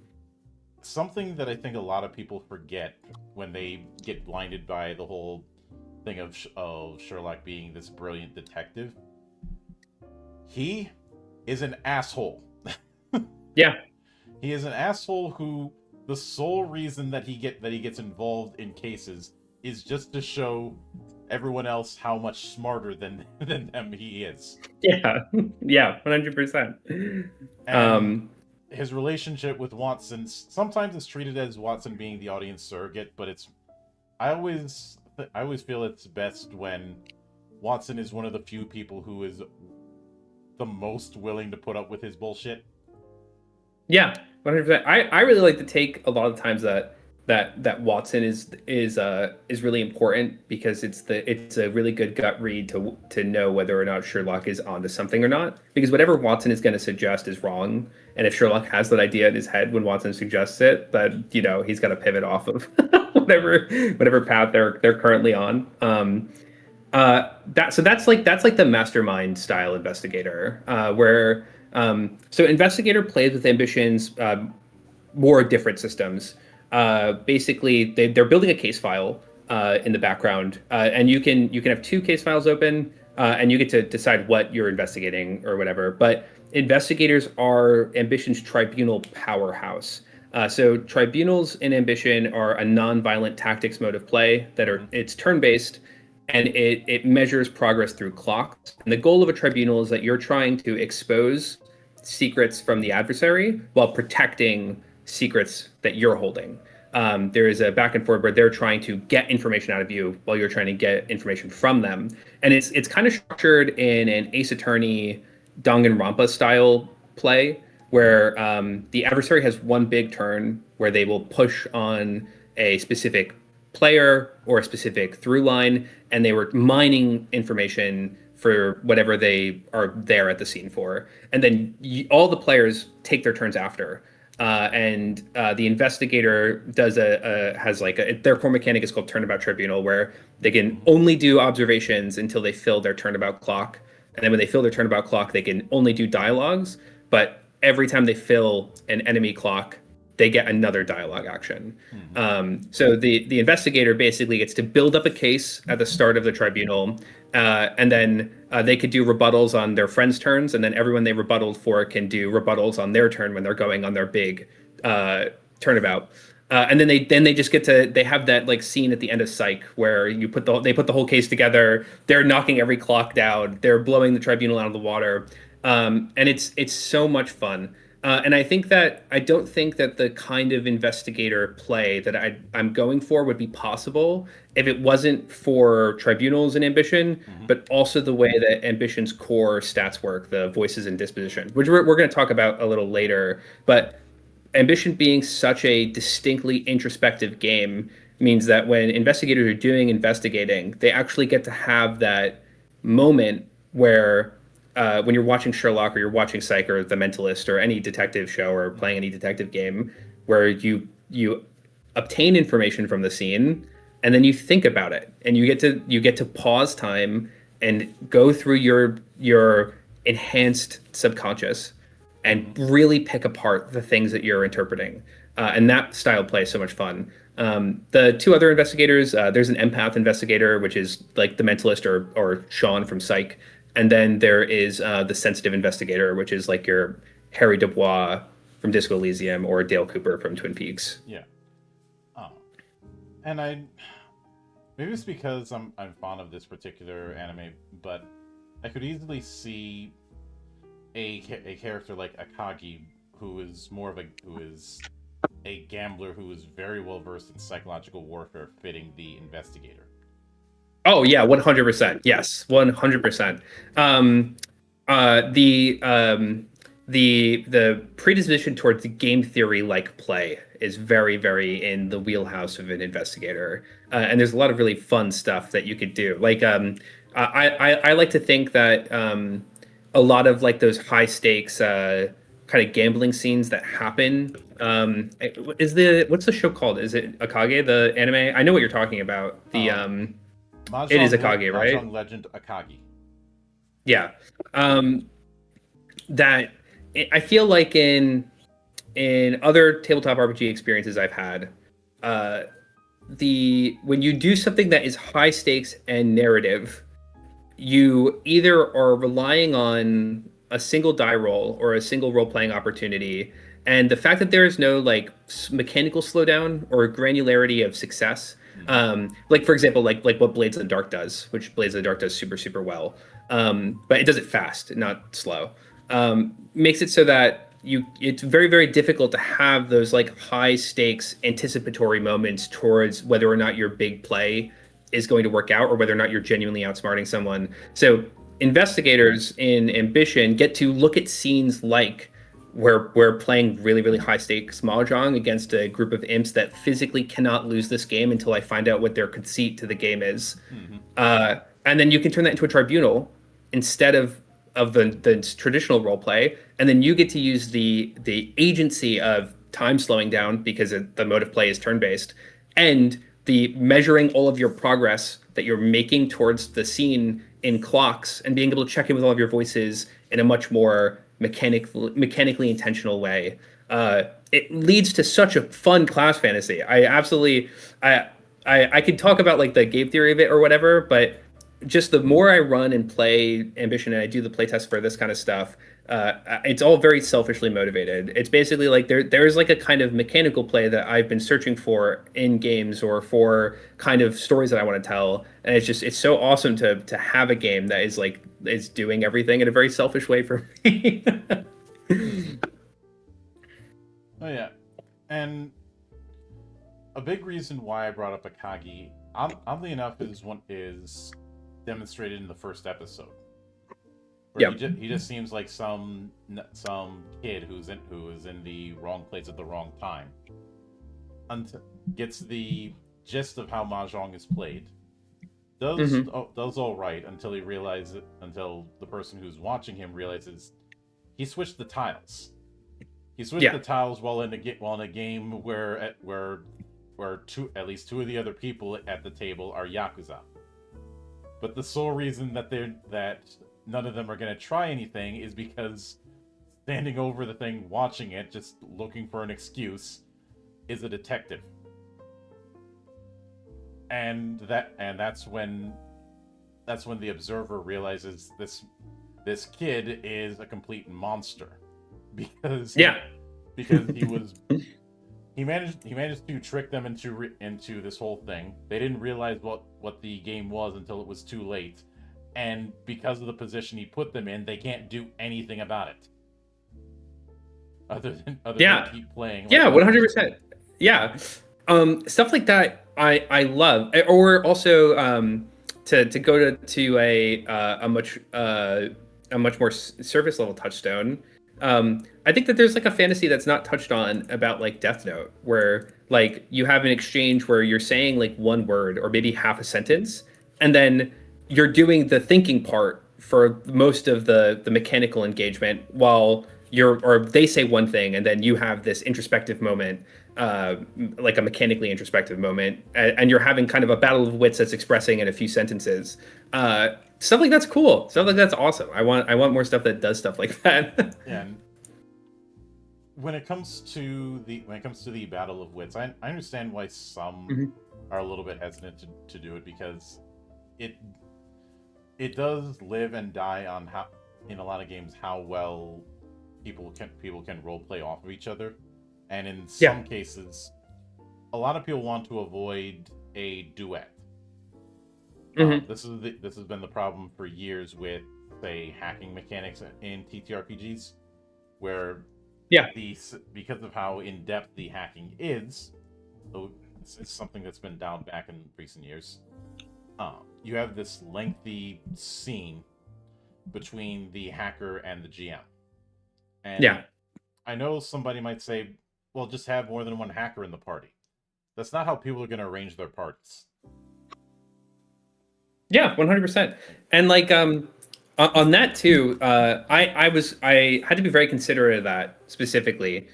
Something that I think a lot of people forget when they get blinded by the whole thing of Sherlock being this brilliant detective. He is an asshole. Yeah. He is an asshole who the sole reason that he gets involved in cases is just to show everyone else how much smarter than them he is. Yeah. Yeah, 100%. His relationship with Watson, sometimes it's treated as Watson being the audience surrogate, but I always feel it's best when Watson is one of the few people who is the most willing to put up with his bullshit. Yeah, 100%. I really like to take a lot of times that Watson is really important, because it's a really good gut read to know whether or not Sherlock is onto something or not, because whatever Watson is going to suggest is wrong, and if Sherlock has that idea in his head when Watson suggests it, then he's got to pivot off of whatever path they're currently on. That's like the mastermind style investigator, where so investigator plays with ambitions, more different systems. Basically, they're building a case file in the background, and you can have two case files open, and you get to decide what you're investigating or whatever. But investigators are ambitions tribunal powerhouse. So tribunals in Ambition are a non-violent tactics mode of play it's turn-based, and it measures progress through clocks. And the goal of a tribunal is that you're trying to expose secrets from the adversary while protecting secrets that you're holding. There is a back and forth where they're trying to get information out of you while you're trying to get information from them. And it's kind of structured in an Ace Attorney Danganronpa style play where the adversary has one big turn where they will push on a specific player or a specific through line, and they were mining information for whatever they are there at the scene for. And then all the players take their turns after. And the investigator has their core mechanic is called Turnabout Tribunal, where they can only do observations until they fill their turnabout clock. And then when they fill their turnabout clock, they can only do dialogues. But every time they fill an enemy clock, they get another dialogue action. So the investigator basically gets to build up a case at the start of the tribunal, and then they could do rebuttals on their friends' turns, and then everyone they rebutted for can do rebuttals on their turn when they're going on their big turnabout. And then they just get to, they have that like scene at the end of Psych where they put the whole case together. They're knocking every clock down. They're blowing the tribunal out of the water. And it's so much fun. And I don't think that the kind of investigator play that I'm going for would be possible if it wasn't for tribunals and Ambition, but also the way that Ambition's core stats work, the voices and disposition, which we're going to talk about a little later. But Ambition being such a distinctly introspective game means that when investigators are doing investigating, they actually get to have that moment where when you're watching Sherlock or you're watching Psych or The Mentalist or any detective show or playing any detective game, where you obtain information from the scene and then you think about it, and you get to pause time and go through your enhanced subconscious and really pick apart the things that you're interpreting. And that style of play is so much fun. The two other investigators, there's an empath investigator, which is like The Mentalist or Sean from Psych. And then there is the sensitive investigator, which is like your Harry Dubois from Disco Elysium or Dale Cooper from Twin Peaks. Yeah. And maybe it's because I'm fond of this particular anime, but I could easily see a character like Akagi, who is a gambler who is very well versed in psychological warfare, fitting the investigator. Oh yeah, 100%. Yes, 100%. The predisposition towards the game theory like play is very, very in the wheelhouse of an investigator, and there's a lot of really fun stuff that you could do. Like I like to think that a lot of like those high stakes kind of gambling scenes that happen. What's the show called? Is it Akage, the anime? I know what you're talking about. Mahjong, it is Akage, right? Mahjong Legend Akagi. Yeah. That I feel like in other tabletop RPG experiences I've had, when you do something that is high stakes and narrative, you either are relying on a single die roll or a single role playing opportunity, and the fact that there is no like mechanical slowdown or granularity of success. Like for example, like what Blades of the Dark does, which Blades of the Dark does super, super well. But it does it fast, not slow. Makes it so that it's very, very difficult to have those like high stakes anticipatory moments towards whether or not your big play is going to work out or whether or not you're genuinely outsmarting someone. So investigators in Ambition get to look at scenes like we're playing really, really high stakes mahjong against a group of imps that physically cannot lose this game until I find out what their conceit to the game is. And then you can turn that into a tribunal instead of the traditional role play, and then you get to use the agency of time slowing down because the mode of play is turn-based, and the measuring all of your progress that you're making towards the scene in clocks and being able to check in with all of your voices in a much more mechanically intentional way. It leads to such a fun class fantasy. I could talk about like the game theory of it or whatever, but just the more I run and play Ambition and I do the playtest for this kind of stuff, it's all very selfishly motivated. It's basically like there's like a kind of mechanical play that I've been searching for in games or for kind of stories that I want to tell, and it's so awesome to have a game that is doing everything in a very selfish way for me. Oh yeah, and a big reason why I brought up Akagi, oddly enough, is demonstrated in the first episode. Where he just seems like some kid who is in the wrong place at the wrong time. Gets the gist of how mahjong is played. Does all right until the person who's watching him realizes he switched the tiles. He switched the tiles while in a game where at least two of the other people at the table are yakuza. But the sole reason that none of them are going to try anything is because standing over the thing, watching it, just looking for an excuse, is a detective. And that's when the observer realizes this kid is a complete monster, because he managed to trick them into this whole thing. They didn't realize what the game was until it was too late. And because of the position he put them in, they can't do anything about it. Other than keep playing. 100%. Yeah. Stuff like that I love. Or also to go to a much more surface level touchstone. I think that there's like a fantasy that's not touched on about like Death Note, where like you have an exchange where you're saying like one word or maybe half a sentence, and then you're doing the thinking part for most of the mechanical engagement while they say one thing and then you have this introspective moment, like a mechanically introspective moment, and you're having kind of a battle of wits that's expressing in a few sentences. Stuff like that's cool. Stuff like that's awesome. I want more stuff that does stuff like that. Yeah. And when it comes to the battle of wits, I understand why some are a little bit hesitant to do it, because it does live and die on how, in a lot of games, how well people can role play off of each other, and in some cases, a lot of people want to avoid a duet. This has been the problem for years with, say, hacking mechanics in TTRPGs, where because of how in depth the hacking is, though it's something that's been dialed back in recent years. You have this lengthy scene between the hacker and the GM. And I know somebody might say, well, just have more than one hacker in the party. That's not how people are going to arrange their parties. Yeah, 100%. And like on that too, I had to be very considerate of that specifically,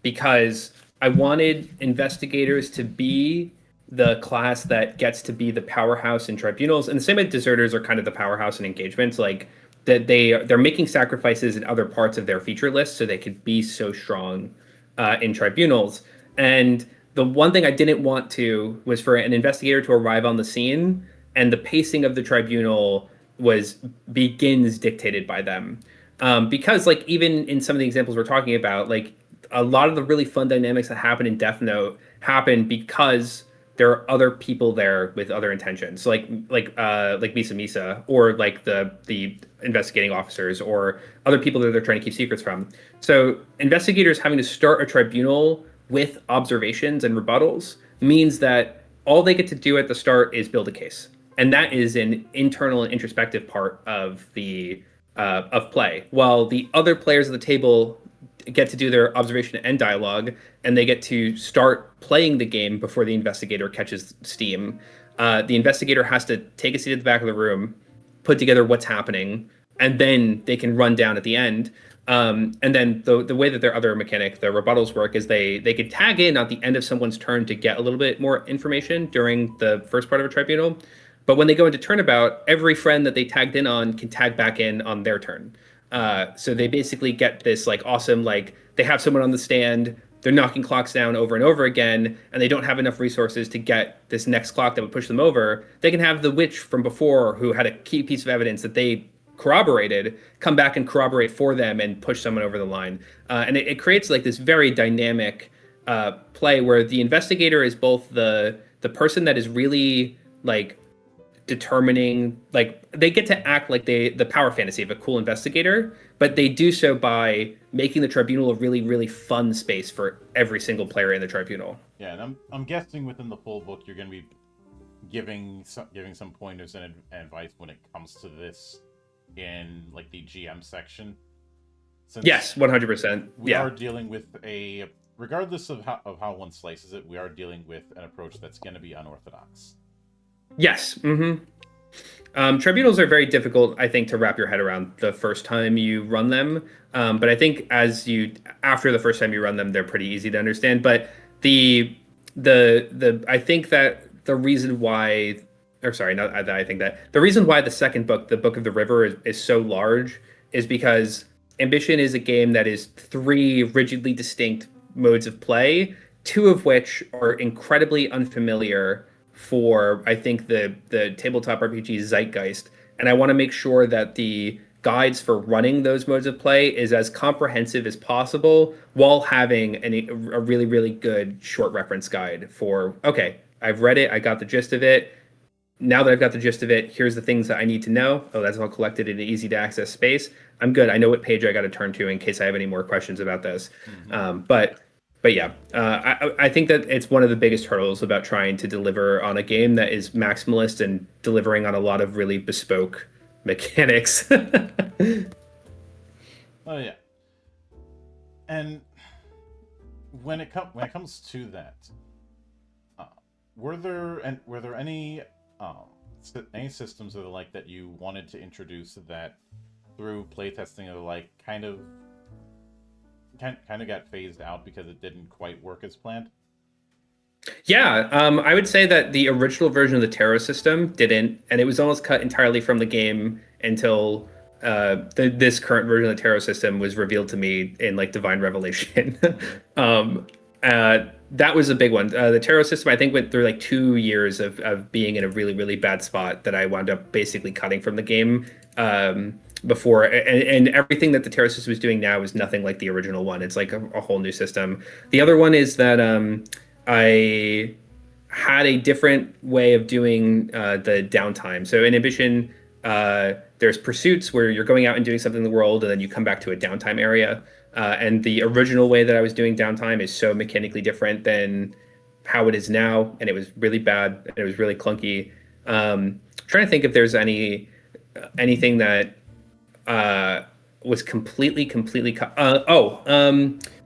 because I wanted investigators to be the class that gets to be the powerhouse in tribunals, and the same way deserters are kind of the powerhouse in engagements. Like that they're making sacrifices in other parts of their feature list so they could be so strong in tribunals. And the one thing I didn't want was for an investigator to arrive on the scene and the pacing of the tribunal begins dictated by them. Because like even in some of the examples we're talking about, like a lot of the really fun dynamics that happen in Death Note happen because there are other people there with other intentions. So like Misa Misa, or like the investigating officers, or other people that they're trying to keep secrets from. So investigators having to start a tribunal with observations and rebuttals means that all they get to do at the start is build a case. And that is an internal and introspective part of the of play, while the other players at the table get to do their observation and dialogue, and they get to start playing the game before the investigator catches steam. The investigator has to take a seat at the back of the room, put together what's happening, and then they can run down at the end. And then the way that their other mechanic, the rebuttals, work is they could tag in at the end of someone's turn to get a little bit more information during the first part of a tribunal. But when they go into turnabout, every friend that they tagged in on can tag back in on their turn. So they basically get this like awesome, like they have someone on the stand, they're knocking clocks down over and over again, and they don't have enough resources to get this next clock that would push them over, they can have the witch from before, who had a key piece of evidence that they corroborated, come back and corroborate for them and push someone over the line. And it creates like this very dynamic play where the investigator is both the person that is really like determining, like they get to act like the power fantasy of a cool investigator, but they do so by making the tribunal a really, really fun space for every single player in the tribunal. Yeah, and I'm guessing within the full book you're going to be giving some pointers and advice when it comes to this in like the GM section. Since yes, 100%. We are dealing with regardless of how one slices it, we are dealing with an approach that's going to be unorthodox. Yes. Tribunals are very difficult, I think, to wrap your head around the first time you run them. But I think after the first time you run them, they're pretty easy to understand. But I think that the reason why, or sorry, not that I think that the reason why the second book, the Book of the River, is so large is because Ambition is a game that is 3 rigidly distinct modes of play, 2 of which are incredibly unfamiliar for, I think, the tabletop RPG zeitgeist. And I want to make sure that the guides for running those modes of play is as comprehensive as possible while having a really, really good short reference guide for, okay, I've read it, I got the gist of it. Now that I've got the gist of it, here's the things that I need to know. Oh, that's all collected in an easy to access space. I'm good. I know what page I got to turn to in case I have any more questions about this. But yeah, I think that it's one of the biggest hurdles about trying to deliver on a game that is maximalist and delivering on a lot of really bespoke mechanics. Oh yeah, and when it comes to that, were there any systems or the like that you wanted to introduce that through playtesting or the like kind of got phased out because it didn't quite work as planned? Yeah, I would say that the original version of the tarot system didn't, and it was almost cut entirely from the game until this current version of the tarot system was revealed to me in like Divine Revelation. That was a big one. The tarot system, I think, went through like 2 years of being in a really, really bad spot that I wound up basically cutting from the game. Before, and everything that the tarot system is doing now is nothing like the original one. It's like a whole new system. The other one is that I had a different way of doing the downtime. So in Ambition, there's pursuits where you're going out and doing something in the world, and then you come back to a downtime area. And the original way that I was doing downtime is so mechanically different than how it is now, and it was really bad, and it was really clunky. Trying to think if there's anything that was completely there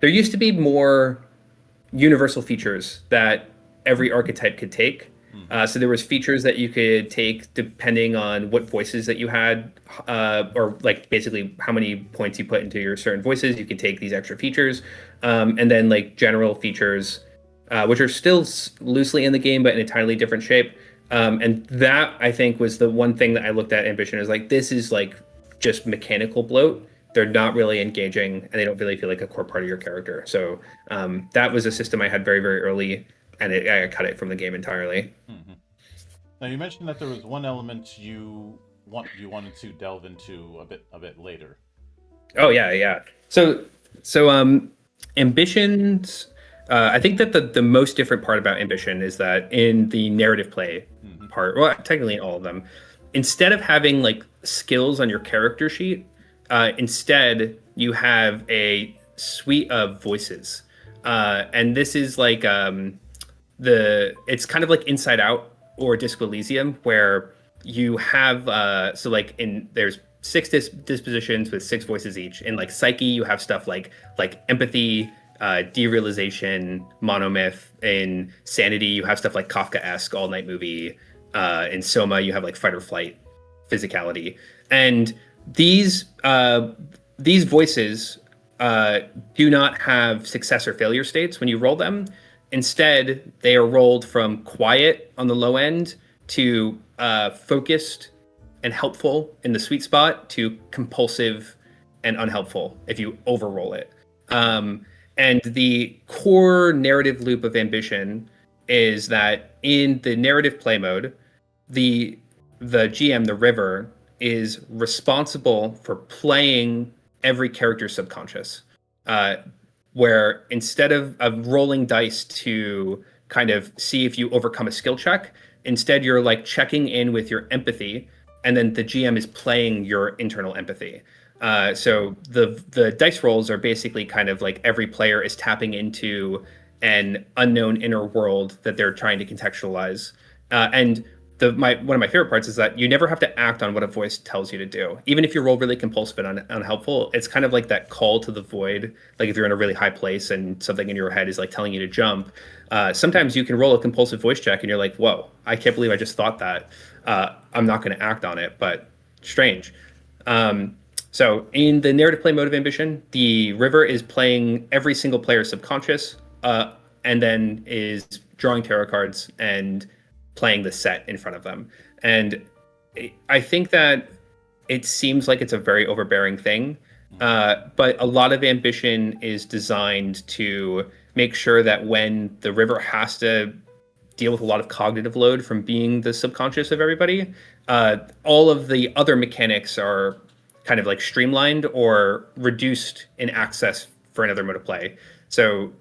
used to be more universal features that every archetype could take. So there was features that you could take depending on what voices that you had, or like basically how many points you put into your certain voices. You could take these extra features, and then like general features, which are still loosely in the game but in a entirely different shape. And that, I think, was the one thing that I looked at Ambition as like, this is like just mechanical bloat. They're not really engaging, and they don't really feel like a core part of your character. So that was a system I had very, very early, and I cut it from the game entirely. Mm-hmm. Now you mentioned that there was one element you wanted to delve into a bit later. Oh yeah. So Ambitions. I think that the most different part about Ambition is that in the narrative play part, well, technically in all of them, instead of having like skills on your character sheet, instead you have a suite of voices, and this is like it's kind of like Inside Out or Disco Elysium, where you have there's 6 dispositions with 6 voices each. In like Psyche, you have stuff like empathy, derealization, monomyth. In Sanity, you have stuff like Kafka-esque, all night movie. In Soma, you have like fight or flight, physicality, and these voices do not have success or failure states when you roll them. Instead, they are rolled from quiet on the low end to focused and helpful in the sweet spot to compulsive and unhelpful if you overroll it. And the core narrative loop of Ambition is that in the narrative play mode, the GM, the River, is responsible for playing every character's subconscious. Uh, where instead of rolling dice to kind of see if you overcome a skill check, instead you're like checking in with your empathy, and then the GM is playing your internal empathy. So the dice rolls are basically kind of like every player is tapping into an unknown inner world that they're trying to contextualize. And one of my favorite parts is that you never have to act on what a voice tells you to do. Even if you roll really compulsive and unhelpful, it's kind of like that call to the void. Like if you're in a really high place and something in your head is like telling you to jump, sometimes you can roll a compulsive voice check and you're like, whoa, I can't believe I just thought that. I'm not going to act on it, but strange. So in the narrative play mode of Ambition, the River is playing every single player's subconscious, and then is drawing tarot cards and playing the set in front of them. And I think that it seems like it's a very overbearing thing, but a lot of Ambition is designed to make sure that when the River has to deal with a lot of cognitive load from being the subconscious of everybody, all of the other mechanics are kind of like streamlined or reduced in access for another mode of play. So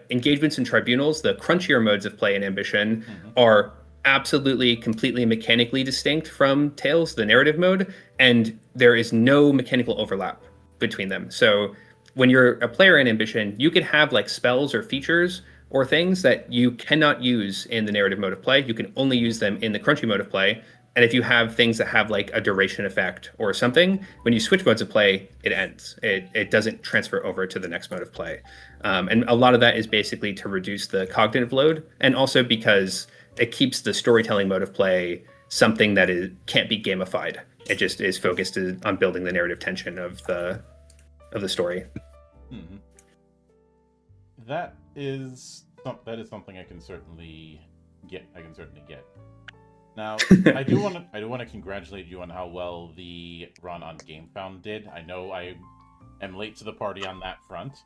engagements and tribunals, the crunchier modes of play in Ambition, are absolutely completely mechanically distinct from Tales, the narrative mode, and there is no mechanical overlap between them. So when you're a player in Ambition, you can have like spells or features or things that you cannot use in the narrative mode of play. You can only use them in the crunchy mode of play. And if you have things that have like a duration effect or something, when you switch modes of play, it ends. It doesn't transfer over to the next mode of play. And a lot of that is basically to reduce the cognitive load, and also because it keeps the storytelling mode of play something that can't be gamified. It just is focused on building the narrative tension of the story. Mm-hmm. That is something I can certainly get. Now, I do want to congratulate you on how well the run on GameFound did. I know I am late to the party on that front.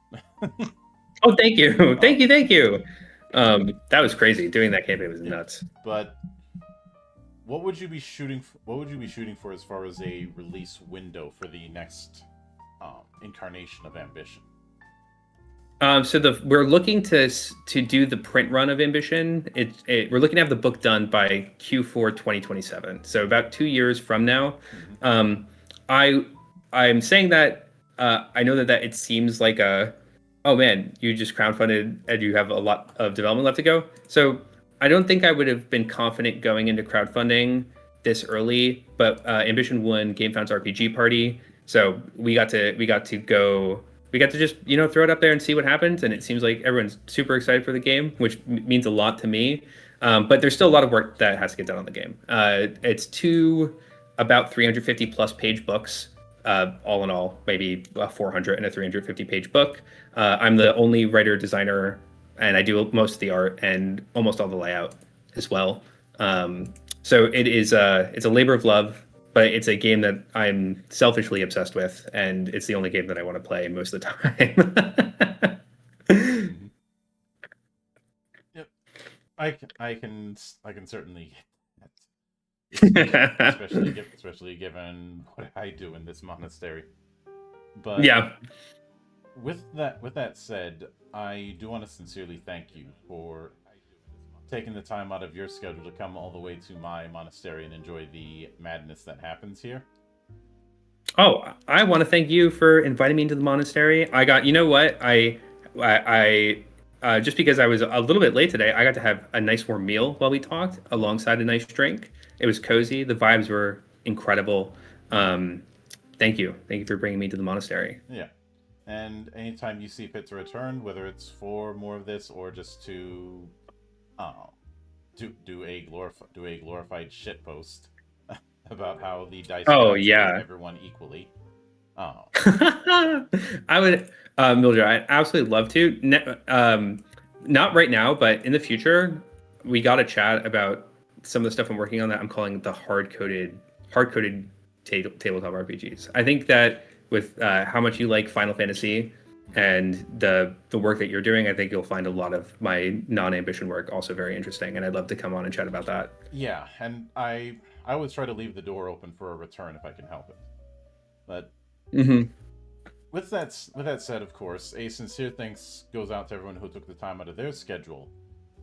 Oh, thank you, thank you. That was crazy. Doing that campaign was nuts. But what would you be shooting for as far as a release window for the next incarnation of Ambition? So we're looking to do the print run of Ambition. We're looking to have the book done by Q4 2027. So about 2 years from now. I'm saying that I know that it seems like oh man, you just crowdfunded and you have a lot of development left to go. So I don't think I would have been confident going into crowdfunding this early, but Ambition won GameFound's RPG party. So we got to just, throw it up there and see what happens. And it seems like everyone's super excited for the game, which means a lot to me. But there's still a lot of work that has to get done on the game. It's two about 350 plus page books, all in all, maybe a 400 and a 350 page book. I'm the only writer designer, and I do most of the art and almost all the layout as well. So it's a labor of love. But it's a game that I'm selfishly obsessed with, and it's the only game that I want to play most of the time. Yep, I can certainly, especially given what I do in this monastery. But yeah, with that said, I do want to sincerely thank you for taking the time out of your schedule to come all the way to my monastery and enjoy the madness that happens here. Oh, I want to thank you for inviting me into the monastery. You know what? I just because I was a little bit late today, I got to have a nice warm meal while we talked alongside a nice drink. It was cozy. The vibes were incredible. Thank you for bringing me to the monastery. Yeah. And anytime you see fit to return, whether it's for more of this or just to do a glorified shitpost about how the dice everyone equally. I would, Mildred, I'd absolutely love to. Not right now, but in the future, we got to chat about some of the stuff I'm working on that I'm calling the hard-coded tabletop RPGs. I think that with how much you like Final Fantasy, and the work that you're doing, I think you'll find a lot of my non-ambition work also very interesting, and I'd love to come on and chat about that. Yeah, and I always try to leave the door open for a return if I can help it. But with that said, of course, a sincere thanks goes out to everyone who took the time out of their schedule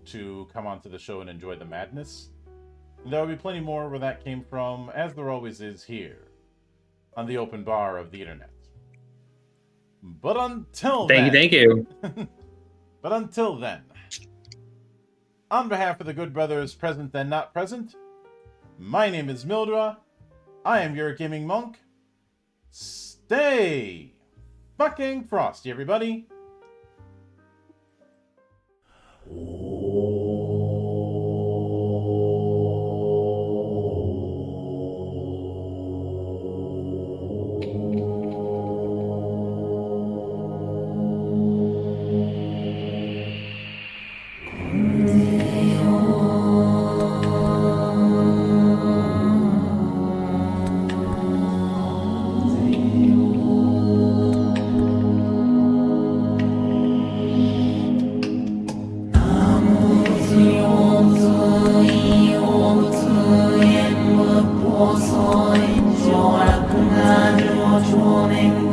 to come onto the show and enjoy the madness. And there will be plenty more where that came from, as there always is here on the open bar of the internet. But until then, thank you. But until then, on behalf of the good brothers present and not present, my name is Mildra. I am your gaming monk. Stay fucking frosty, everybody. Panagiotopoulos,